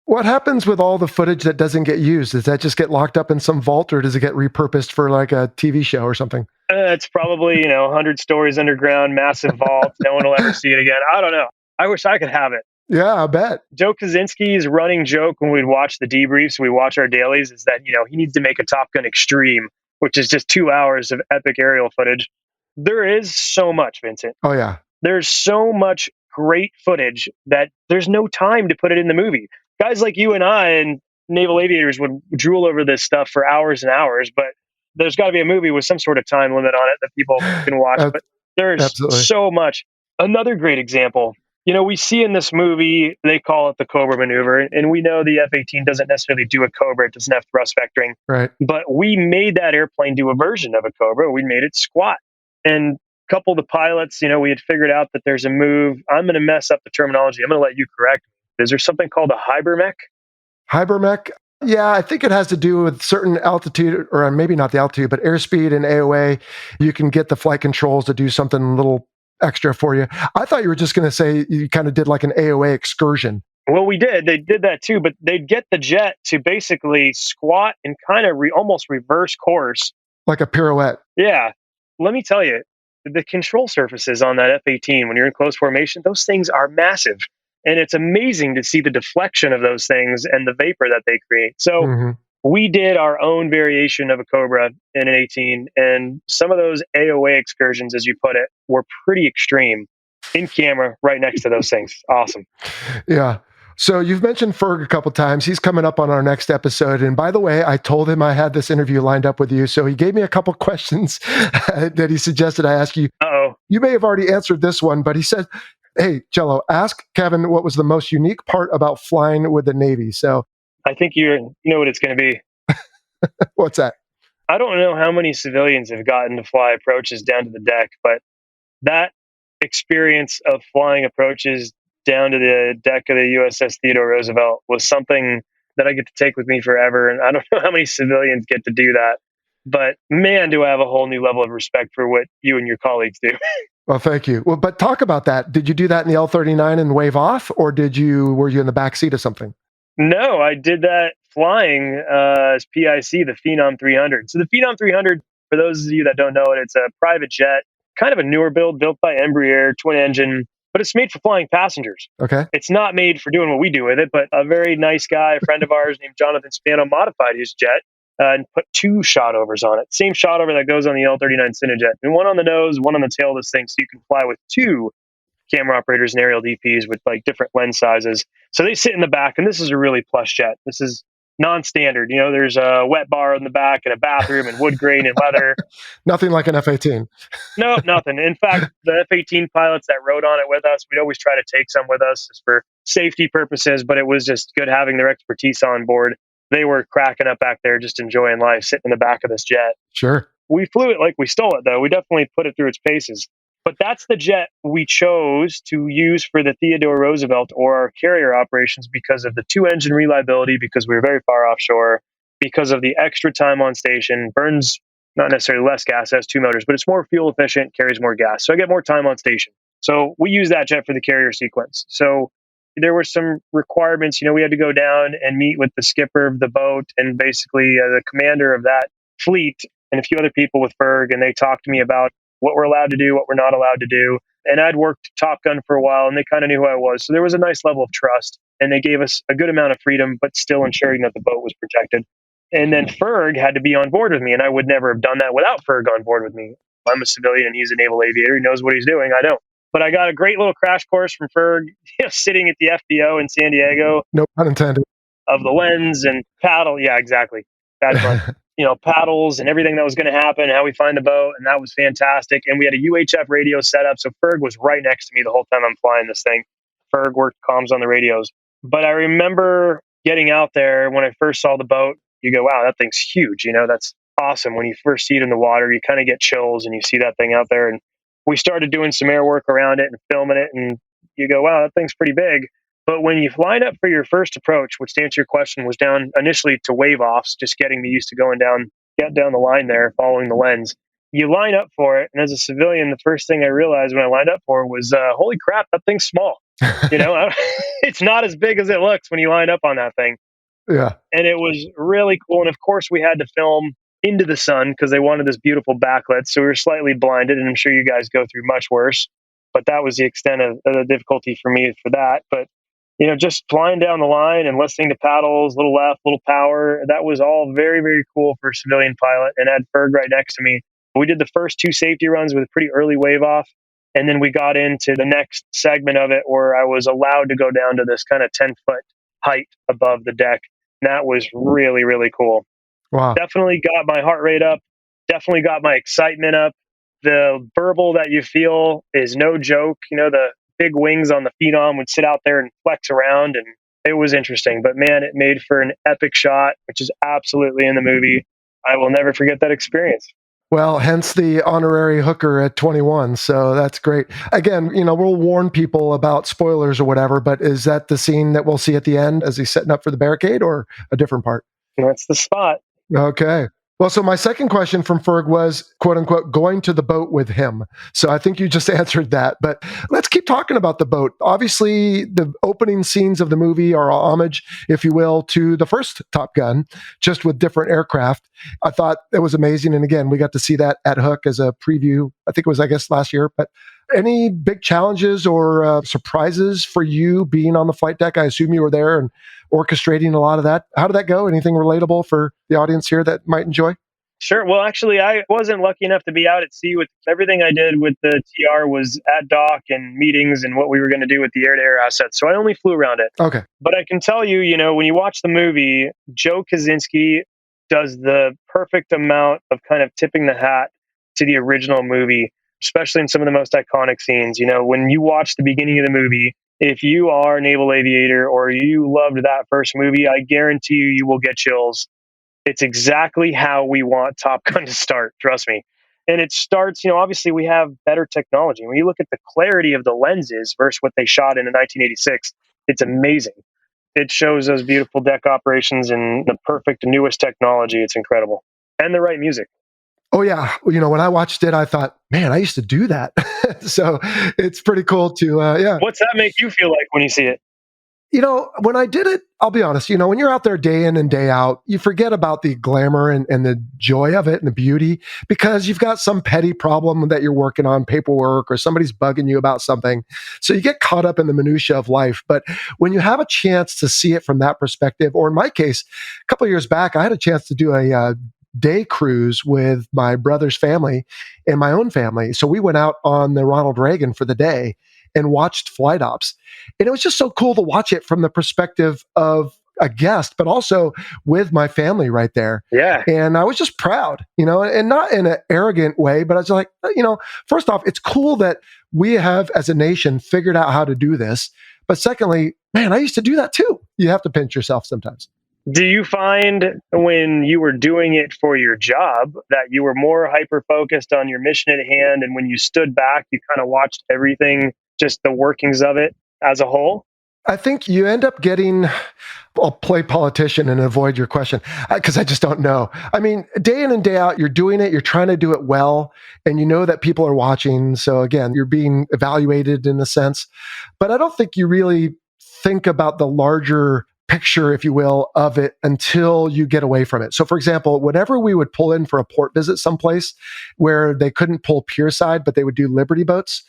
What happens with all the footage that doesn't get used? Does that just get locked up in some vault or does it get repurposed for like a TV show or something? It's probably, 100 stories underground, massive vault. No one will ever see it again. I don't know. I wish I could have it. Yeah, I bet. Joe Kosinski's running joke when we'd watch the debriefs, we watch our dailies, is that, he needs to make a Top Gun Extreme, which is just 2 hours of epic aerial footage. There is so much, Vincent. Oh, yeah. There's so much great footage that there's no time to put it in the movie. Guys like you and I and naval aviators would drool over this stuff for hours and hours, but there's got to be a movie with some sort of time limit on it that people can watch. But there's so much. Another great example. We see in this movie, they call it the Cobra maneuver, and we know the F-18 doesn't necessarily do a Cobra. It doesn't have thrust vectoring. Right. But we made that airplane do a version of a Cobra. We made it squat. And a couple of the pilots, we had figured out that there's a move. I'm going to mess up the terminology. I'm going to let you correct me. Is there something called a hypermech? Hypermech? Yeah, I think it has to do with certain altitude, or maybe not the altitude, but airspeed and AOA. You can get the flight controls to do something a little extra for you. I thought you were just going to say you kind of did like an AOA excursion. Well, we did. They did that too, but they'd get the jet to basically squat and kind of almost reverse course. Like a pirouette. Yeah. Let me tell you, the control surfaces on that F-18, when you're in close formation, those things are massive. And it's amazing to see the deflection of those things and the vapor that they create. So we did our own variation of a Cobra in an 18, and some of those AOA excursions, as you put it, were pretty extreme in camera right next to those things. Awesome. Yeah. So you've mentioned Ferg a couple times. He's coming up on our next episode. And by the way, I told him I had this interview lined up with you. So he gave me a couple questions that he suggested I ask you. Uh-oh. You may have already answered this one, but he said, hey, Jello, ask Kevin what was the most unique part about flying with the Navy. So I think you know what it's going to be. What's that? I don't know how many civilians have gotten to fly approaches down to the deck, but that experience of flying approaches down to the deck of the USS Theodore Roosevelt was something that I get to take with me forever. And I don't know how many civilians get to do that, but man, do I have a whole new level of respect for what you and your colleagues do. Well, thank you. Well, but talk about that. Did you do that in the L-39 and wave off, or were you in the back seat of something? No, I did that flying as PIC, the Phenom 300. So the Phenom 300, for those of you that don't know it, it's a private jet, kind of a newer built by Embraer, twin engine, but it's made for flying passengers. Okay. It's not made for doing what we do with it, but a very nice guy, a friend of ours named Jonathan Spano, modified his jet and put 2 shot overs on it. Same shot over that goes on the L-39 Cinejet. And one on the nose, one on the tail of this thing, so you can fly with 2 camera operators and aerial DPs with like different lens sizes. So they sit in the back, and this is a really plush jet. This is non-standard. There's a wet bar in the back and a bathroom and wood grain and leather. Nothing like an F-18. No, nothing. In fact, the F-18 pilots that rode on it with us, we'd always try to take some with us just for safety purposes, but it was just good having their expertise on board. They were cracking up back there, just enjoying life, sitting in the back of this jet. Sure. We flew it like we stole it, though. We definitely put it through its paces. But that's the jet we chose to use for the Theodore Roosevelt or our carrier operations because of the 2-engine reliability, because we were very far offshore, because of the extra time on station, burns not necessarily less gas, has 2 motors, but it's more fuel efficient, carries more gas. So I get more time on station. So we use that jet for the carrier sequence. So there were some requirements. We had to go down and meet with the skipper of the boat and basically the commander of that fleet and a few other people with Ferg, and they talked to me about what we're allowed to do, what we're not allowed to do. And I'd worked Top Gun for a while, and they kind of knew who I was. So there was a nice level of trust, and they gave us a good amount of freedom, but still ensuring that the boat was protected. And then Ferg had to be on board with me, and I would never have done that without Ferg on board with me. I'm a civilian, and he's a naval aviator. He knows what he's doing. I don't. But I got a great little crash course from Ferg, sitting at the FBO in San Diego. No pun intended. Of the lens and paddle. Yeah, exactly. Bad fun. Paddles and everything that was going to happen, how we find the boat. And that was fantastic. And we had a UHF radio set up. So Ferg was right next to me the whole time I'm flying this thing. Ferg worked comms on the radios. But I remember getting out there when I first saw the boat, you go, wow, that thing's huge. That's awesome. When you first see it in the water, you kind of get chills and you see that thing out there. And we started doing some air work around it and filming it. And you go, wow, that thing's pretty big. But when you line up for your first approach, which to answer your question was down initially to wave offs, just getting me used to get down the line there, following the lens, you line up for it. And as a civilian, the first thing I realized when I lined up for it was, holy crap, that thing's small. It's not as big as it looks when you line up on that thing. Yeah. And it was really cool. And of course, we had to film into the sun because they wanted this beautiful backlit. So we were slightly blinded, and I'm sure you guys go through much worse. But that was the extent of the difficulty for me for that. But just flying down the line and listening to paddles, little left, little power, that was all very, very cool for a civilian pilot. And I had Ferg right next to me. We did the first 2 safety runs with a pretty early wave off. And then we got into the next segment of it where I was allowed to go down to this kind of 10-foot height above the deck. And that was really, really cool. Wow. Definitely got my heart rate up. Definitely got my excitement up. The burble that you feel is no joke. The big wings on the Phenom would sit out there and flex around, and it was interesting. But man, it made for an epic shot, which is absolutely in the movie. I will never forget that experience. Well, hence the honorary hooker at 21. So that's great. Again, we'll warn people about spoilers or whatever, but is that the scene that we'll see at the end as he's setting up for the barricade, or a different part? That's the spot. Okay. Well, so my second question from Ferg was, quote unquote, going to the boat with him. So I think you just answered that, but let's keep talking about the boat. Obviously, the opening scenes of the movie are homage, if you will, to the first Top Gun, just with different aircraft. I thought it was amazing. And again, we got to see that at Hook as a preview. I think it was, last year, but any big challenges or surprises for you being on the flight deck? I assume you were there and orchestrating a lot of that. How did that go? Anything relatable for the audience here that might enjoy? Sure. Well, actually, I wasn't lucky enough to be out at sea. With everything I did with the TR was at dock and meetings and what we were going to do with the air-to-air assets. So I only flew around it. Okay. But I can tell you, when you watch the movie, Joe Kosinski does the perfect amount of kind of tipping the hat to the original movie, especially in some of the most iconic scenes. When you watch the beginning of the movie, if you are a naval aviator or you loved that first movie, I guarantee you will get chills. It's exactly how we want Top Gun to start, trust me. And it starts, obviously we have better technology. When you look at the clarity of the lenses versus what they shot in 1986, it's amazing. It shows those beautiful deck operations and the perfect newest technology. It's incredible. And the right music. Oh, yeah. When I watched it, I thought, man, I used to do that. So it's pretty cool to, yeah. What's that make you feel like when you see it? When I did it, I'll be honest, when you're out there day in and day out, you forget about the glamour and the joy of it and the beauty because you've got some petty problem that you're working on, paperwork, or somebody's bugging you about something. So you get caught up in the minutia of life. But when you have a chance to see it from that perspective, or in my case, a couple of years back, I had a chance to do a day cruise with my brother's family and my own family. So we went out on the Ronald Reagan for the day. and watched flight ops. And it was just so cool to watch it from the perspective of a guest, but also with my family right there. Yeah. And I was just proud, and not in an arrogant way, but I was like, first off, it's cool that we have as a nation figured out how to do this. But secondly, man, I used to do that too. You have to pinch yourself sometimes. Do you find when you were doing it for your job that you were more hyper-focused on your mission at hand, and when you stood back, you kind of watched everything, just the workings of it as a whole? I think you end up getting, I'll play politician and avoid your question because I just don't know. I mean, day in and day out, you're doing it, you're trying to do it well, and you know that people are watching. So again, you're being evaluated in a sense. But I don't think you really think about the larger picture, if you will, of it until you get away from it. So for example, whenever we would pull in for a port visit someplace where they couldn't pull pier side, but they would do Liberty boats,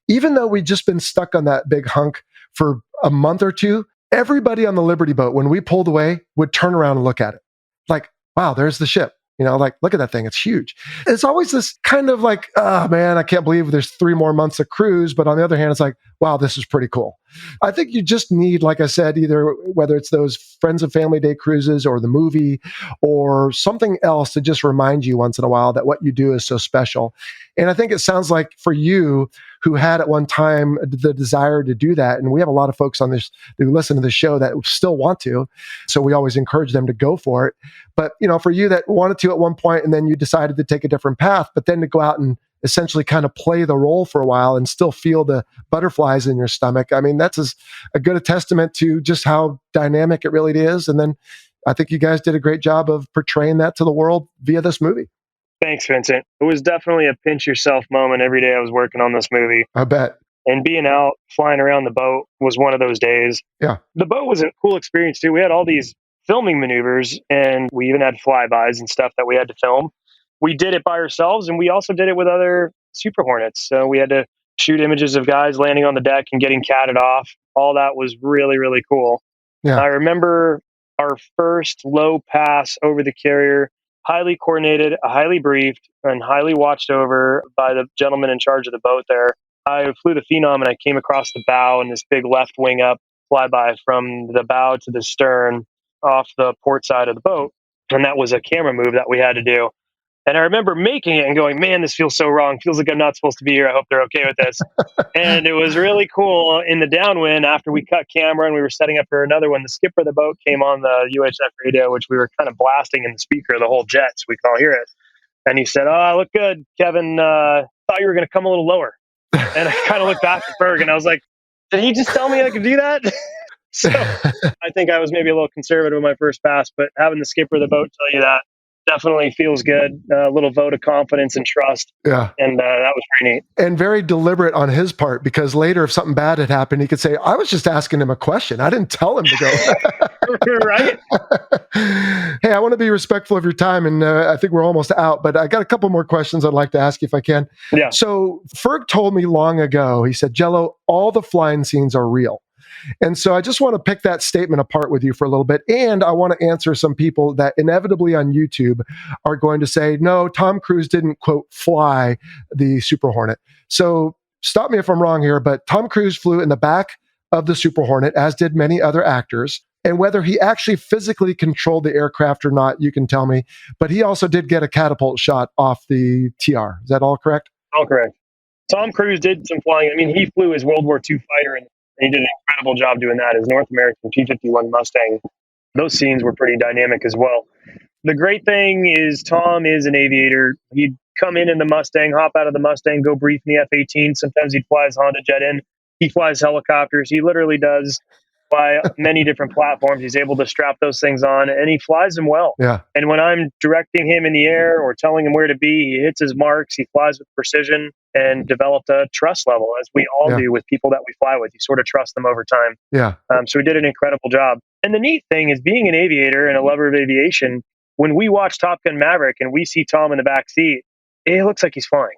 even though we'd just been stuck on that big hunk for a month or two, everybody on the Liberty boat, when we pulled away, would turn around and look at it. Like, wow, there's the ship. Like, look at that thing. It's huge. It's always this kind of like, oh man, I can't believe there's 3 more months of cruise. But on the other hand, it's like, wow, this is pretty cool. I think you just need, like I said, either whether it's those Friends and Family Day cruises or the movie or something else to just remind you once in a while that what you do is so special. And I think it sounds like for you, who had at one time the desire to do that, and we have a lot of folks on this who listen to the show that still want to, so we always encourage them to go for it. But for you that wanted to at one point and then you decided to take a different path, but then to go out and essentially kind of play the role for a while and still feel the butterflies in your stomach. I mean, that's a good testament to just how dynamic it really is. And then I think you guys did a great job of portraying that to the world via this movie. Thanks, Vincent. It was definitely a pinch yourself moment every day I was working on this movie. I bet. And being out flying around the boat was one of those days. Yeah. The boat was a cool experience too. We had all these filming maneuvers and we even had flybys and stuff that we had to film. We did it by ourselves and we also did it with other Super Hornets. So we had to shoot images of guys landing on the deck and getting catted off. All that was really, really cool. Yeah. I remember our first low pass over the carrier, highly coordinated, highly briefed, and highly watched over by the gentleman in charge of the boat there. I flew the Phenom and I came across the bow in this big left wing up flyby from the bow to the stern off the port side of the boat. And that was a camera move that we had to do. And I remember making it and going, man, this feels so wrong. Feels like I'm not supposed to be here. I hope they're okay with this. And it was really cool in the downwind after we cut camera and we were setting up for another one. The skipper of the boat came on the UHF radio, which we were kind of blasting in the speaker of the whole jet so we could all hear it. And he said, I look good, Kevin. Thought you were going to come a little lower. And I kind of looked back at Berg and I was like, did he just tell me I could do that? So I think I was maybe a little conservative in my first pass, but having the skipper of the boat tell you that definitely feels good. A little vote of confidence and trust. Yeah. And that was pretty neat. And very deliberate on his part, because later if something bad had happened, he could say, I was just asking him a question. I didn't tell him to go. Right? Hey, I want to be respectful of your time, and I think we're almost out, but I got a couple more questions I'd like to ask you if I can. Yeah. So Ferg told me long ago, he said, Jello, all the flying scenes are real. And so I just want to pick that statement apart with you for a little bit. And I want to answer some people that inevitably on YouTube are going to say, no, Tom Cruise didn't, quote, fly the Super Hornet. So stop me if I'm wrong here, but Tom Cruise flew in the back of the Super Hornet, as did many other actors. And whether he actually physically controlled the aircraft or not, you can tell me. But he also did get a catapult shot off the TR. Is that all correct? All correct. Tom Cruise did some flying. I mean, he flew his World War II fighter and he did an incredible job doing that. His North American P-51 Mustang. Those scenes were pretty dynamic as well. The great thing is Tom is an aviator. He'd come in the Mustang, hop out of the Mustang, go brief in the F-18. Sometimes he'd fly his Honda Jet in. He flies helicopters. He literally does fly many different platforms. He's able to strap those things on, and he flies them well. Yeah. And when I'm directing him in the air or telling him where to be, he hits his marks. He flies with precision and developed a trust level, as we all do with people that we fly with. You sort of trust them over time. Yeah. So he did an incredible job. And the neat thing is, being an aviator and a lover of aviation, when we watch Top Gun Maverick and we see Tom in the back seat, it looks like he's flying.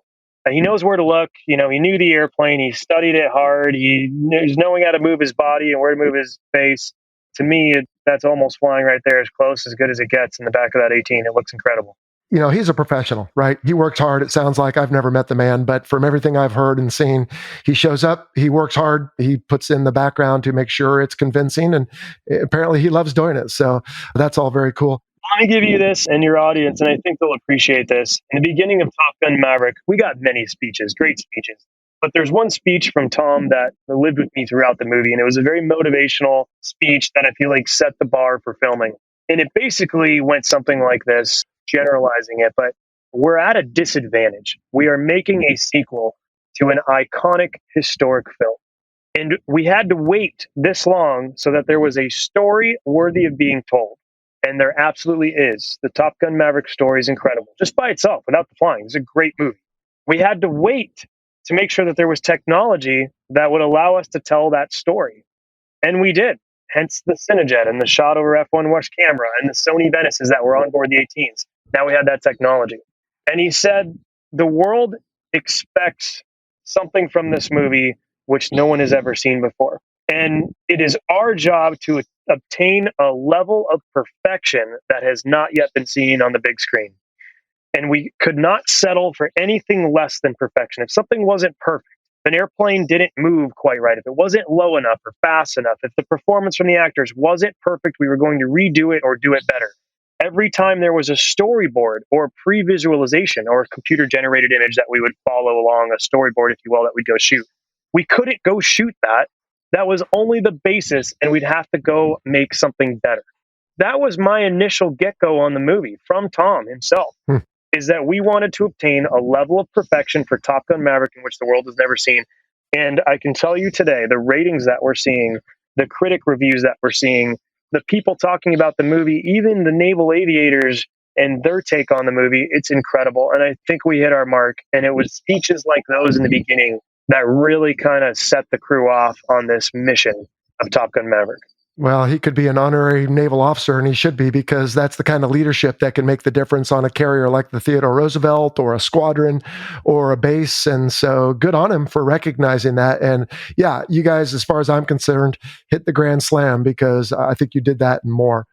He knows where to look. He knew the airplane. He studied it hard. He's knowing how to move his body and where to move his face. To me, that's almost flying right there, as close, as good as it gets in the back of that 18. It looks incredible. he's a professional, right? He works hard. It sounds like I've never met the man, but from everything I've heard and seen, he shows up, he works hard, he puts in the background to make sure it's convincing, and apparently he loves doing it. So that's all very cool. Let me give you this and your audience, and I think they'll appreciate this. In the beginning of Top Gun Maverick, we got many speeches, great speeches. But there's one speech from Tom that lived with me throughout the movie, and it was a very motivational speech that I feel like set the bar for filming. And it basically went something like this, generalizing it, but we're at a disadvantage. We are making a sequel to an iconic historic film. And we had to wait this long so that there was a story worthy of being told. And there absolutely is. The Top Gun Maverick story is incredible, just by itself, without the flying. It's a great movie. We had to wait to make sure that there was technology that would allow us to tell that story. And we did. Hence the Cinejet and the shot over F1 Wash camera and the Sony Venices that were on board the 18s. Now we had that technology. And he said, the world expects something from this movie which no one has ever seen before. And it is our job to obtain a level of perfection that has not yet been seen on the big screen. And we could not settle for anything less than perfection. If something wasn't perfect, if an airplane didn't move quite right, if it wasn't low enough or fast enough, if the performance from the actors wasn't perfect, we were going to redo it or do it better. Every time there was a storyboard or pre-visualization or a computer-generated image that we would follow along, a storyboard, if you will, that we'd go shoot, we couldn't go shoot that. That was only the basis, and we'd have to go make something better. That was my initial get-go on the movie from Tom himself, is that we wanted to obtain a level of perfection for Top Gun Maverick in which the world has never seen. And I can tell you today, the ratings that we're seeing, the critic reviews that we're seeing, the people talking about the movie, even the naval aviators and their take on the movie, it's incredible. And I think we hit our mark. And it was speeches like those in the beginning that really kind of set the crew off on this mission of Top Gun Maverick. Well, he could be an honorary naval officer, and he should be, because that's the kind of leadership that can make the difference on a carrier like the Theodore Roosevelt or a squadron or a base. And so good on him for recognizing that. And yeah, you guys, as far as I'm concerned, hit the grand slam, because I think you did that and more.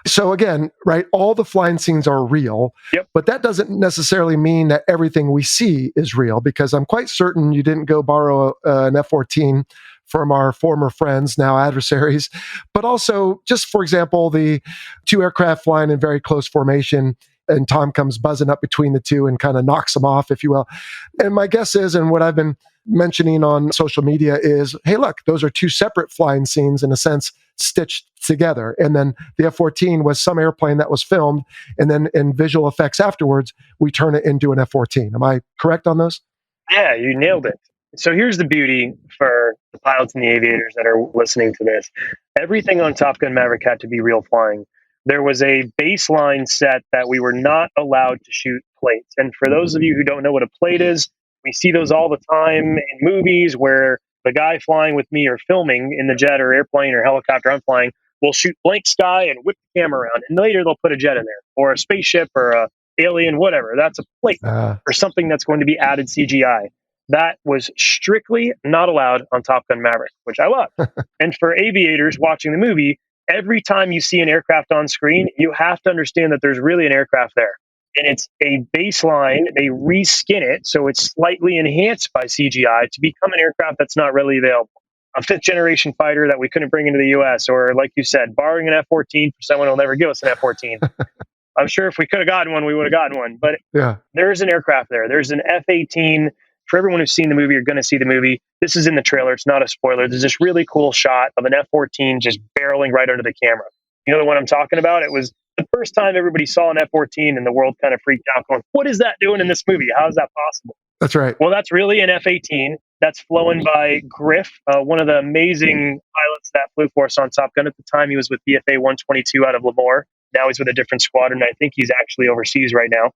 So again, right, all the flying scenes are real, but that doesn't necessarily mean that everything we see is real, because I'm quite certain you didn't go borrow an F-14 from our former friends, now adversaries. But also, just for example, the two aircraft flying in very close formation, and Tom comes buzzing up between the two and kind of knocks them off, if you will. And my guess is, and what I've been mentioning on social media is, hey, look, those are two separate flying scenes, in a sense, stitched together. And then the F-14 was some airplane that was filmed, and then in visual effects afterwards, we turn it into an F-14. Am I correct on those? Yeah, you nailed it. So here's the beauty for the pilots and the aviators that are listening to this. Everything on Top Gun Maverick had to be real flying. There was a baseline set that we were not allowed to shoot plates. And for those of you who don't know what a plate is, we see those all the time in movies where the guy flying with me or filming in the jet or airplane or helicopter I'm flying will shoot blank sky and whip the camera around. And later they'll put a jet in there, or a spaceship or a alien, whatever. That's a plate or something that's going to be added CGI. That was strictly not allowed on Top Gun Maverick, which I love. And for aviators watching the movie, every time you see an aircraft on screen, you have to understand that there's really an aircraft there. And it's a baseline. They reskin it, so it's slightly enhanced by CGI to become an aircraft that's not readily available. A fifth generation fighter that we couldn't bring into the US, or like you said, borrowing an F-14 for someone who'll never give us an F-14. I'm sure if we could have gotten one, we would have gotten one. But there's an aircraft there. There's an F-18. For everyone who's seen the movie, you're going to see the movie. This is in the trailer. It's not a spoiler. There's this really cool shot of an F-14 just barreling right under the camera. You know the one I'm talking about? It was the first time everybody saw an F-14 and the world kind of freaked out, going, what is that doing in this movie? How is that possible? That's right. Well, that's really an F-18 that's flown by Griff, one of the amazing pilots that flew for us on Top Gun. At the time, he was with BFA 122 out of Lemoore. Now he's with a different squadron. I think he's actually overseas right now.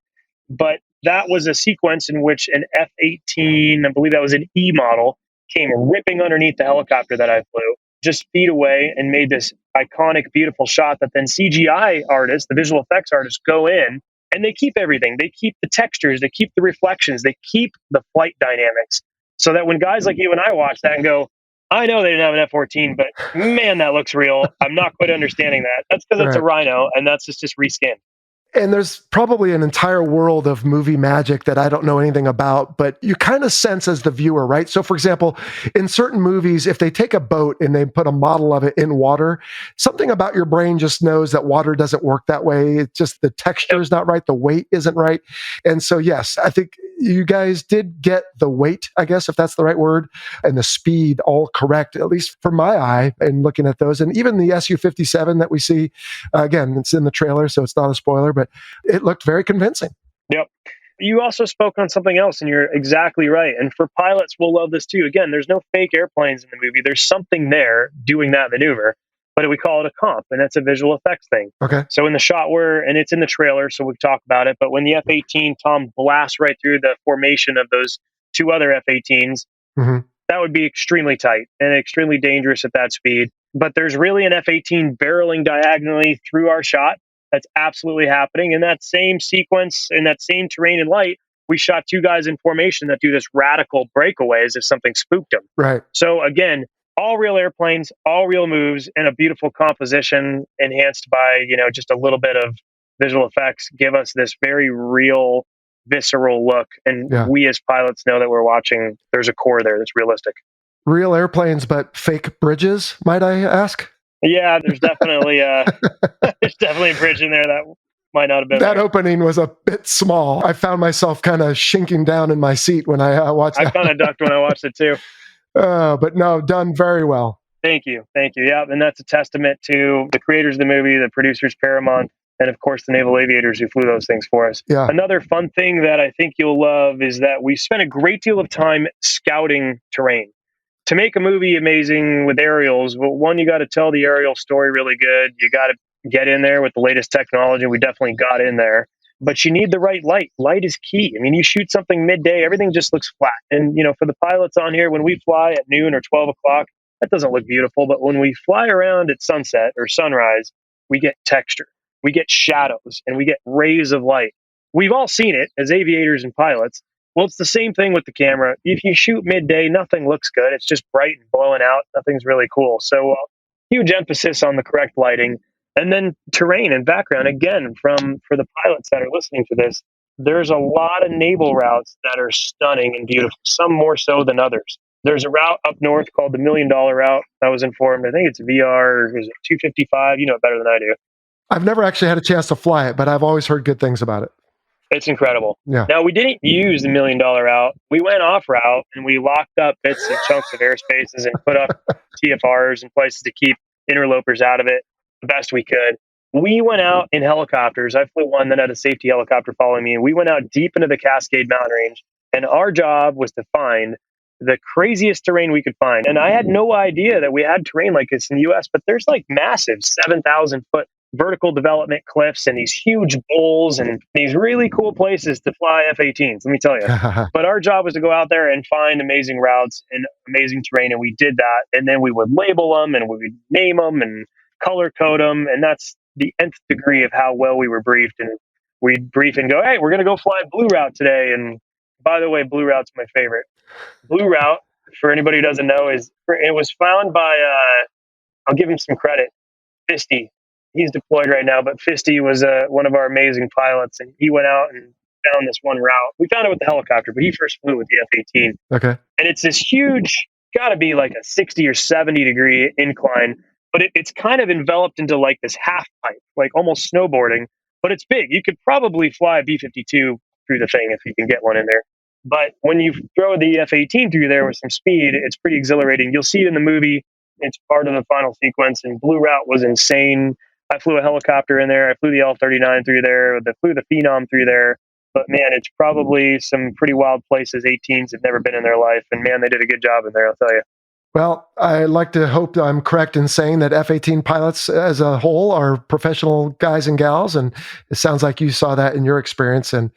But that was a sequence in which an F-18, I believe that was an E model, came ripping underneath the helicopter that I flew, just feet away, and made this iconic, beautiful shot that then CGI artists, the visual effects artists, go in and they keep everything. They keep the textures, they keep the reflections, they keep the flight dynamics, so that when guys like you and I watch that and go, I know they didn't have an F-14, but man, that looks real. I'm not quite understanding that. That's because it's a Rhino, and that's just reskinned. And there's probably an entire world of movie magic that I don't know anything about, but you kind of sense as the viewer, right? So, for example, in certain movies, if they take a boat and they put a model of it in water, something about your brain just knows that water doesn't work that way. It's just the texture is not right, the weight isn't right. And so, yes, I think you guys did get the weight, I guess, if that's the right word, and the speed all correct, at least for my eye, in looking at those. And even the Su-57 that we see, again, it's in the trailer, so it's not a spoiler, but it looked very convincing. Yep. You also spoke on something else, and you're exactly right. And for pilots, we'll love this too. Again, there's no fake airplanes in the movie. There's something there doing that maneuver, but we call it a comp, and that's a visual effects thing. Okay. So in the shot and it's in the trailer, so we talk about it, but when the F-18, Tom blasts right through the formation of those two other F-18s, that would be extremely tight and extremely dangerous at that speed. But there's really an F-18 barreling diagonally through our shot. That's absolutely happening. In that same sequence, in that same terrain and light, we shot two guys in formation that do this radical breakaway as if something spooked them. Right. So again, all real airplanes, all real moves, and a beautiful composition enhanced by, just a little bit of visual effects give us this very real, visceral look. And we as pilots know that we're watching, there's a core there that's realistic. Real airplanes, but fake bridges, might I ask? Yeah, there's definitely there's definitely a bridge in there that might not have been that there. Opening was a bit small. I found myself kind of shinking down in my seat when I watched I that. kind of ducked when I watched it too. But no, done very well. Thank you. Yeah, and that's a testament to the creators of the movie, the producers, Paramount, and of course the naval aviators who flew those things for us. Yeah. Another fun thing that I think you'll love is that we spent a great deal of time scouting terrain. To make a movie amazing with aerials, well, one, you got to tell the aerial story really good. You got to get in there with the latest technology. We definitely got in there. But you need the right light. Light is key. I mean, you shoot something midday, everything just looks flat. And, for the pilots on here, when we fly at noon or 12 o'clock, that doesn't look beautiful. But when we fly around at sunset or sunrise, we get texture, we get shadows, and we get rays of light. We've all seen it as aviators and pilots. Well, it's the same thing with the camera. If you shoot midday, nothing looks good. It's just bright and blowing out. Nothing's really cool. So huge emphasis on the correct lighting. And then terrain and background, again, for the pilots that are listening to this, there's a lot of naval routes that are stunning and beautiful, some more so than others. There's a route up north called the $1 Million route. I was informed. I think it's VR, is it 255? You know it better than I do. I've never actually had a chance to fly it, but I've always heard good things about it. It's incredible. Yeah. Now, we didn't use the $1 Million route. We went off route and we locked up bits and chunks of airspaces and put up TFRs and places to keep interlopers out of it the best we could. We went out in helicopters. I flew one that had a safety helicopter following me, and we went out deep into the Cascade Mountain Range. And our job was to find the craziest terrain we could find. And I had no idea that we had terrain like this in the US, but there's like massive 7,000 foot vertical development cliffs and these huge bowls and these really cool places to fly F-18s, let me tell you. But our job was to go out there and find amazing routes and amazing terrain, and we did that. And then we would label them and we would name them and color code them, and that's the nth degree of how well we were briefed. And we'd brief and go, hey, we're going to go fly Blue Route today. And by the way, Blue Route's my favorite. Blue Route, for anybody who doesn't know, it was found by, I'll give him some credit, Fisty. He's deployed right now, but Fisty was one of our amazing pilots, and he went out and found this one route. We found it with the helicopter, but he first flew with the F-18. Okay. And it's this huge, got to be like a 60 or 70 degree incline, but it's kind of enveloped into like this half pipe, like almost snowboarding, but it's big. You could probably fly a B-52 through the thing if you can get one in there. But when you throw the F-18 through there with some speed, it's pretty exhilarating. You'll see it in the movie. It's part of the final sequence, and Blue Route was insane. I flew a helicopter in there. I flew the L-39 through there. I flew the Phenom through there. But man, it's probably some pretty wild places 18s have never been in their life. And man, they did a good job in there, I'll tell you. Well, I like to hope I'm correct in saying that F-18 pilots as a whole are professional guys and gals, and it sounds like you saw that in your experience. And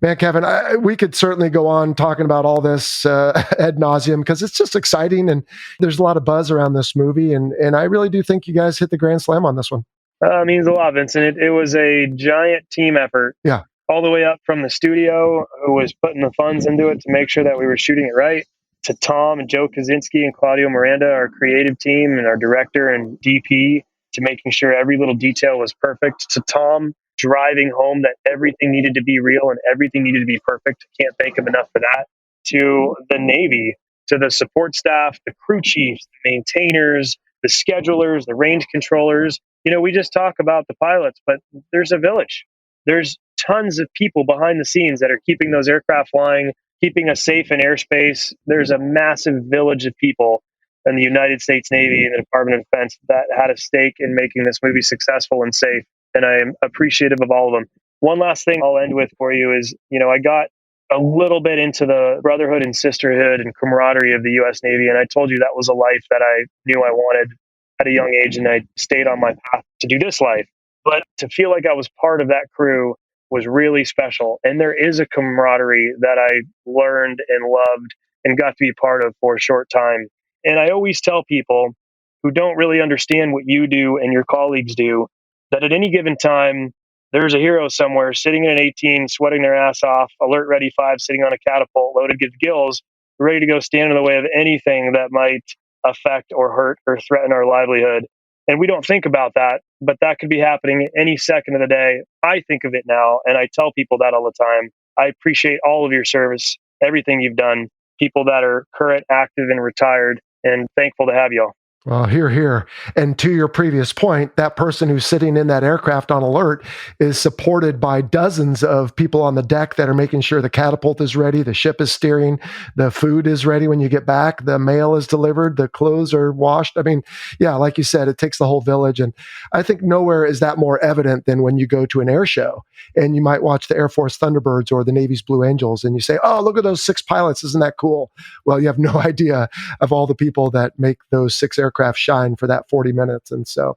man, Kevin, we could certainly go on talking about all this ad nauseum because it's just exciting, and there's a lot of buzz around this movie, and I really do think you guys hit the grand slam on this one. It means a lot, Vincent. It was a giant team effort. Yeah. All the way up from the studio, who was putting the funds into it to make sure that we were shooting it right, to Tom and Joe Kaczynski and Claudio Miranda, our creative team, and our director and DP, to making sure every little detail was perfect, to Tom driving home that everything needed to be real and everything needed to be perfect. Can't thank him enough for that. To the Navy, to the support staff, the crew chiefs, the maintainers, the schedulers, the range controllers. We just talk about the pilots, but there's a village. There's tons of people behind the scenes that are keeping those aircraft flying, keeping us safe in airspace. There's a massive village of people in the United States Navy and the Department of Defense that had a stake in making this movie successful and safe. And I am appreciative of all of them. One last thing I'll end with for you is, I got a little bit into the brotherhood and sisterhood and camaraderie of the U.S. Navy. And I told you that was a life that I knew I wanted at a young age, and I stayed on my path to do this life. But to feel like I was part of that crew was really special. And there is a camaraderie that I learned and loved and got to be part of for a short time. And I always tell people who don't really understand what you do and your colleagues do that at any given time, there's a hero somewhere sitting in an 18, sweating their ass off, alert ready 5, sitting on a catapult, loaded with gills, ready to go stand in the way of anything that might affect or hurt or threaten our livelihood. And we don't think about that, but that could be happening any second of the day. I think of it now, and I tell people that all the time. I appreciate all of your service, everything you've done, people that are current, active, and retired, and thankful to have you all. Well, hear, hear. And to your previous point, that person who's sitting in that aircraft on alert is supported by dozens of people on the deck that are making sure the catapult is ready, the ship is steering, the food is ready when you get back, the mail is delivered, the clothes are washed. I mean, yeah, like you said, it takes the whole village. And I think nowhere is that more evident than when you go to an air show and you might watch the Air Force Thunderbirds or the Navy's Blue Angels and you say, oh, look at those 6 pilots. Isn't that cool? Well, you have no idea of all the people that make those 6 aircraft shine for that 40 minutes. And so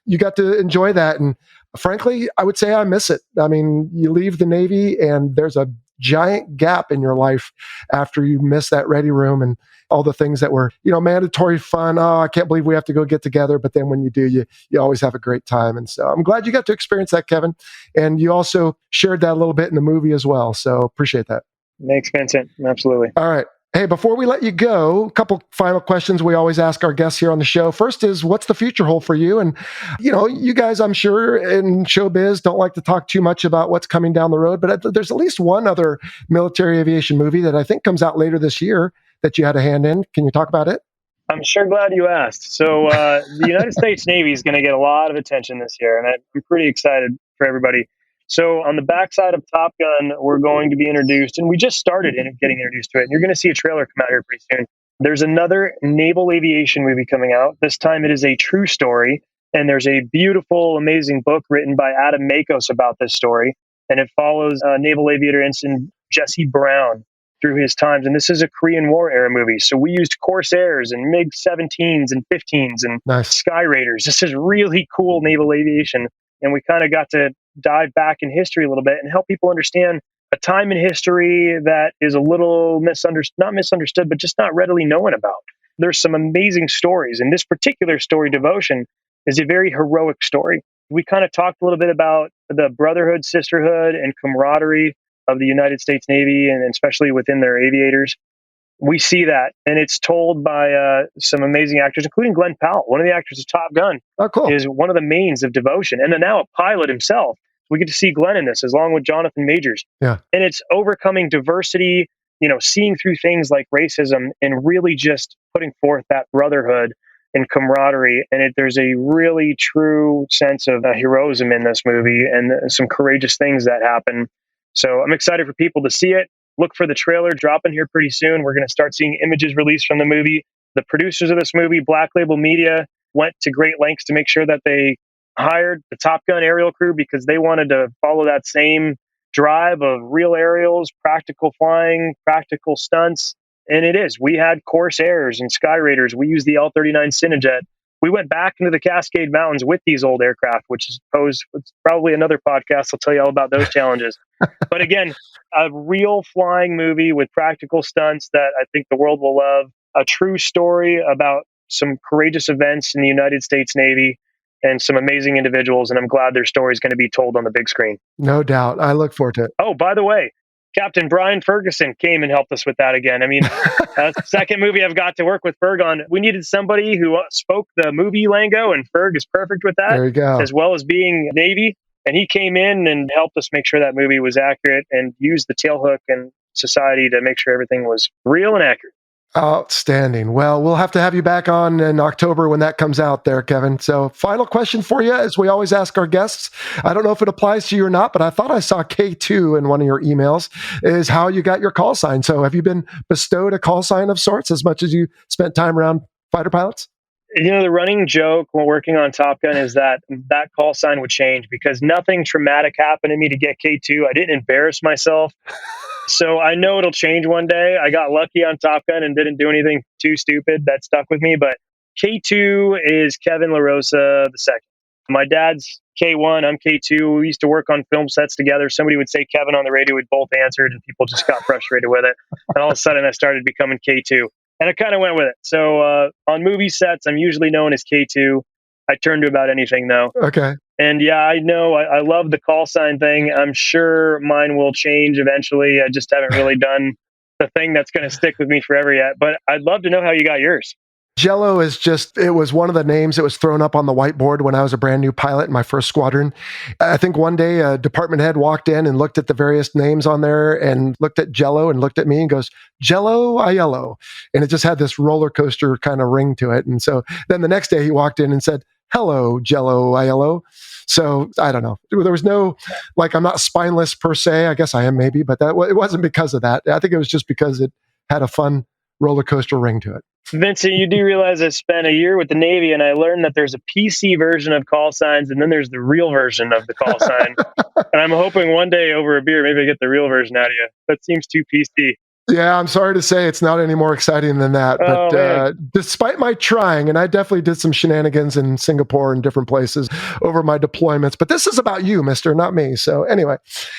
you got to enjoy that. And frankly, I would say I miss it. I mean, you leave the Navy and there's a giant gap in your life after you miss that ready room and all the things that were, mandatory fun. Oh, I can't believe we have to go get together. But then when you do, you always have a great time. And so I'm glad you got to experience that, Kevin. And you also shared that a little bit in the movie as well. So appreciate that. Thanks, Vincent. Absolutely. All right. Hey, before we let you go, a couple final questions we always ask our guests here on the show. First is, what's the future hold for you? And, you guys, I'm sure, in showbiz don't like to talk too much about what's coming down the road, but there's at least one other military aviation movie that I think comes out later this year that you had a hand in. Can you talk about it? I'm sure glad you asked. So the United States Navy is going to get a lot of attention this year, and I'm pretty excited for everybody. So on the backside of Top Gun, we're going to be introduced, and we just started getting introduced to it. And you're going to see a trailer come out here pretty soon. There's another naval aviation movie coming out. This time it is a true story, and there's a beautiful, amazing book written by Adam Makos about this story. And it follows naval aviator ensign Jesse Brown through his times. And this is a Korean War era movie. So we used Corsairs and MiG-17s and 15s and Sky Raiders. This is really cool naval aviation. And we kind of got to dive back in history a little bit and help people understand a time in history that is a little not misunderstood, but just not readily known about. There's some amazing stories. And this particular story, Devotion, is a very heroic story. We kind of talked a little bit about the brotherhood, sisterhood, and camaraderie of the United States Navy, and especially within their aviators. We see that, and it's told by some amazing actors, including Glenn Powell, one of the actors of Top Gun. Oh, cool. Is one of the mains of Devotion, and then now a pilot himself. We get to see Glenn in this, along with Jonathan Majors. Yeah. And it's overcoming diversity, seeing through things like racism, and really just putting forth that brotherhood and camaraderie. And there's a really true sense of heroism in this movie, and some courageous things that happen. So I'm excited for people to see it. Look for the trailer dropping here pretty soon. We're going to start seeing images released from the movie. The producers of this movie, Black Label Media, went to great lengths to make sure that they hired the Top Gun aerial crew because they wanted to follow that same drive of real aerials, practical flying, practical stunts. And it is. We had Corsairs and Sky Raiders. We used the L-39 Cinejet. We went back into the Cascade Mountains with these old aircraft, which is probably another podcast. I'll tell you all about those challenges. But again, a real flying movie with practical stunts that I think the world will love. A true story about some courageous events in the United States Navy and some amazing individuals. And I'm glad their story is going to be told on the big screen. No doubt. I look forward to it. Oh, by the way, Captain Brian Ferguson came and helped us with that again. I mean, that's the second movie I've got to work with Ferg on. We needed somebody who spoke the movie lingo, and Ferg is perfect with that. There you go. As well as being Navy. And he came in and helped us make sure that movie was accurate and used the tailhook and society to make sure everything was real and accurate. Outstanding. Well, we'll have to have you back on in October when that comes out there, Kevin. So final question for you, as we always ask our guests. I don't know if it applies to you or not, but I thought I saw K2 in one of your emails, is how you got your call sign. So have you been bestowed a call sign of sorts as much as you spent time around fighter pilots? The running joke when working on Top Gun is that call sign would change because nothing traumatic happened to me to get K2. I didn't embarrass myself. So I know it'll change one day. I got lucky on Top Gun and didn't do anything too stupid that stuck with me. But K2 is Kevin LaRosa the second. My dad's K1, I'm K2. We used to work on film sets together. Somebody would say Kevin on the radio, we'd both answered, and people just got frustrated with it. And all of a sudden I started becoming K2. And I kind of went with it. So on movie sets, I'm usually known as K2. I turn to about anything, though. Okay. And yeah, I know I love the call sign thing. I'm sure mine will change eventually. I just haven't really done the thing that's going to stick with me forever yet. But I'd love to know how you got yours. Jello is just, it was one of the names that was thrown up on the whiteboard when I was a brand new pilot in my first squadron. I think one day a department head walked in and looked at the various names on there and looked at Jello and looked at me and goes, Jello, Aiello. And it just had this roller coaster kind of ring to it. And so then the next day he walked in and said, hello, Jello, Aiello. So I don't know. There was no, I'm not spineless per se. I guess I am maybe, but it wasn't because of that. I think it was just because it had a fun roller coaster ring to it. Vincent, you do realize I spent a year with the Navy and I learned that there's a PC version of call signs and then there's the real version of the call sign. And I'm hoping one day over a beer, maybe I get the real version out of you. That seems too PC. Yeah, I'm sorry to say it's not any more exciting than that. But despite my trying, and I definitely did some shenanigans in Singapore and different places over my deployments, but this is about you, mister, not me. So anyway,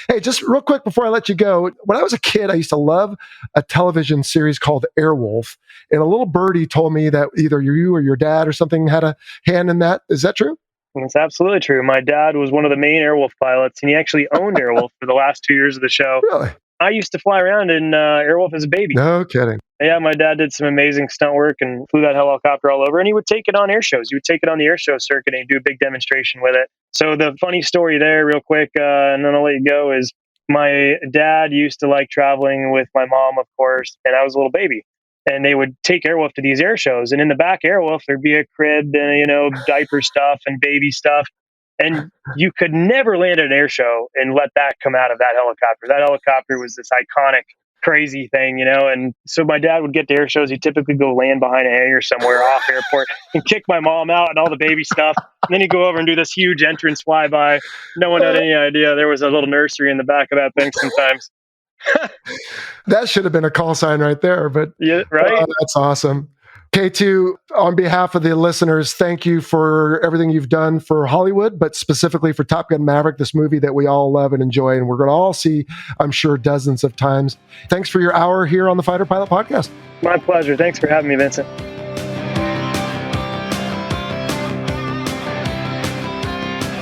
hey, just real quick before I let you go, when I was a kid, I used to love a television series called Airwolf. And a little birdie told me that either you or your dad or something had a hand in that. Is that true? It's absolutely true. My dad was one of the main Airwolf pilots, and he actually owned Airwolf for the last 2 years of the show. Really? I used to fly around in Airwolf as a baby. No kidding. Yeah, my dad did some amazing stunt work and flew that helicopter all over. And he would take it on air shows. He would take it on the air show circuit and he'd do a big demonstration with it. So the funny story there, real quick, and then I'll let you go, is my dad used to like traveling with my mom, of course, and I was a little baby. And they would take Airwolf to these air shows. And in the back Airwolf, there'd be a crib and, diaper stuff and baby stuff. And you could never land at an air show and let that come out of that helicopter. That helicopter was this iconic, crazy thing, And so my dad would get to air shows. He'd typically go land behind a hangar somewhere off airport and kick my mom out and all the baby stuff. And then he'd go over and do this huge entrance flyby. No one had any idea there was a little nursery in the back of that thing sometimes. That should have been a call sign right there, but yeah, right. That's awesome. K2, on behalf of the listeners, thank you for everything you've done for Hollywood, but specifically for Top Gun Maverick, this movie that we all love and enjoy, and we're going to all see, I'm sure, dozens of times. Thanks for your hour here on the Fighter Pilot Podcast. My pleasure. Thanks for having me, Vincent.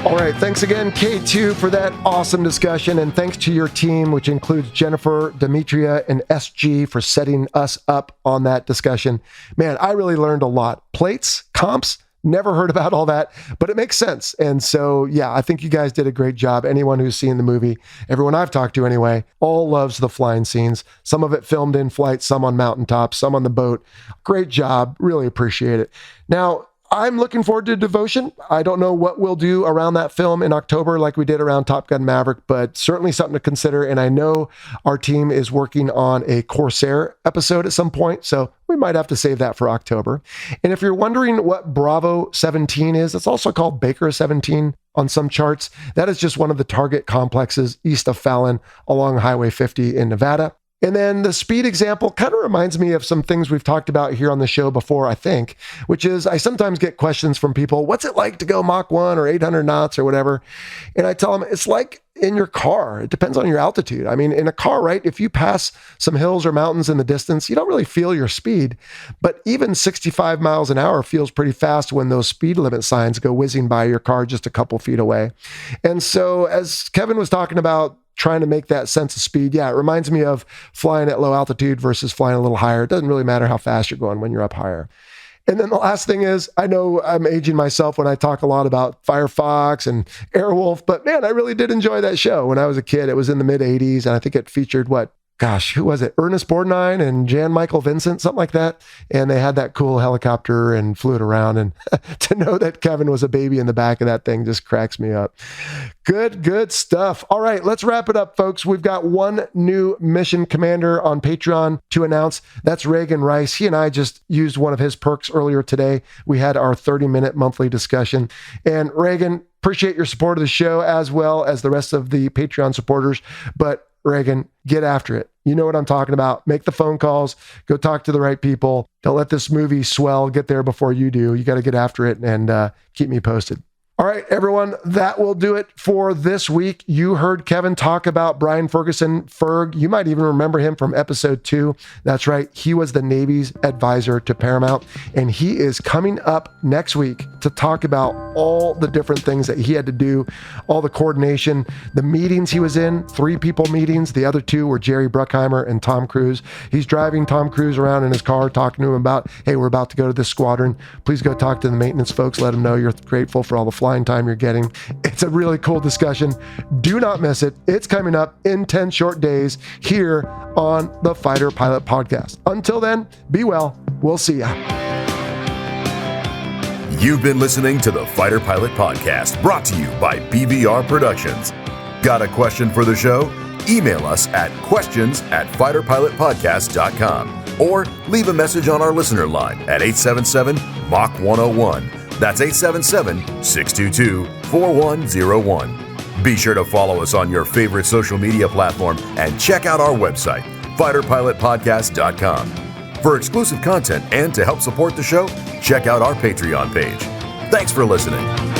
All right. Thanks again, K2, for that awesome discussion. And thanks to your team, which includes Jennifer, Demetria, and SG, for setting us up on that discussion. Man, I really learned a lot. Plates, comps, never heard about all that, but it makes sense. And so, yeah, I think you guys did a great job. Anyone who's seen the movie, everyone I've talked to anyway, all loves the flying scenes. Some of it filmed in flight, some on mountaintops, some on the boat. Great job. Really appreciate it. Now, I'm looking forward to Devotion. I don't know what we'll do around that film in October like we did around Top Gun Maverick, but certainly something to consider. And I know our team is working on a Corsair episode at some point, so we might have to save that for October. And if you're wondering what Bravo 17 is, it's also called Baker 17 on some charts. That is just one of the target complexes east of Fallon along Highway 50 in Nevada. And then the speed example kind of reminds me of some things we've talked about here on the show before, I think, which is I sometimes get questions from people, what's it like to go Mach 1 or 800 knots or whatever? And I tell them, it's like in your car. It depends on your altitude. I mean, in a car, right, if you pass some hills or mountains in the distance, you don't really feel your speed. But even 65 miles an hour feels pretty fast when those speed limit signs go whizzing by your car just a couple feet away. And so as Kevin was talking about, trying to make that sense of speed. Yeah, it reminds me of flying at low altitude versus flying a little higher. It doesn't really matter how fast you're going when you're up higher. And then the last thing is, I know I'm aging myself when I talk a lot about Firefox and Airwolf, but man, I really did enjoy that show when I was a kid. It was in the mid 80s, and I think it featured who was it? Ernest Borgnine and Jan Michael Vincent, something like that. And they had that cool helicopter and flew it around. And to know that Kevin was a baby in the back of that thing just cracks me up. Good stuff. All right, let's wrap it up, folks. We've got one new mission commander on Patreon to announce. That's Reagan Rice. He and I just used one of his perks earlier today. We had our 30-minute monthly discussion. And Reagan, appreciate your support of the show as well as the rest of the Patreon supporters. But Reagan, get after it. You know what I'm talking about. Make the phone calls. Go talk to the right people. Don't let this movie swell get there before you do. You got to get after it and keep me posted. All right, everyone, that will do it for this week. You heard Kevin talk about Brian Ferguson, Ferg. You might even remember him from episode 2. That's right. He was the Navy's advisor to Paramount, and he is coming up next week to talk about all the different things that he had to do, all the coordination, the meetings he was in, 3 people meetings. The other 2 were Jerry Bruckheimer and Tom Cruise. He's driving Tom Cruise around in his car, talking to him about, hey, we're about to go to this squadron. Please go talk to the maintenance folks. Let them know you're grateful for all the flying time you're getting. It's a really cool discussion. Do not miss it. It's coming up in 10 short days here on the Fighter Pilot Podcast. Until then, be well. We'll see ya. You've been listening to the Fighter Pilot Podcast, brought to you by BVR Productions. Got a question for the show? Email us at questions@fighterpilotpodcast.com or leave a message on our listener line at 877-MACH-101. That's 877-622-4101. Be sure to follow us on your favorite social media platform and check out our website, fighterpilotpodcast.com. For exclusive content and to help support the show, check out our Patreon page. Thanks for listening.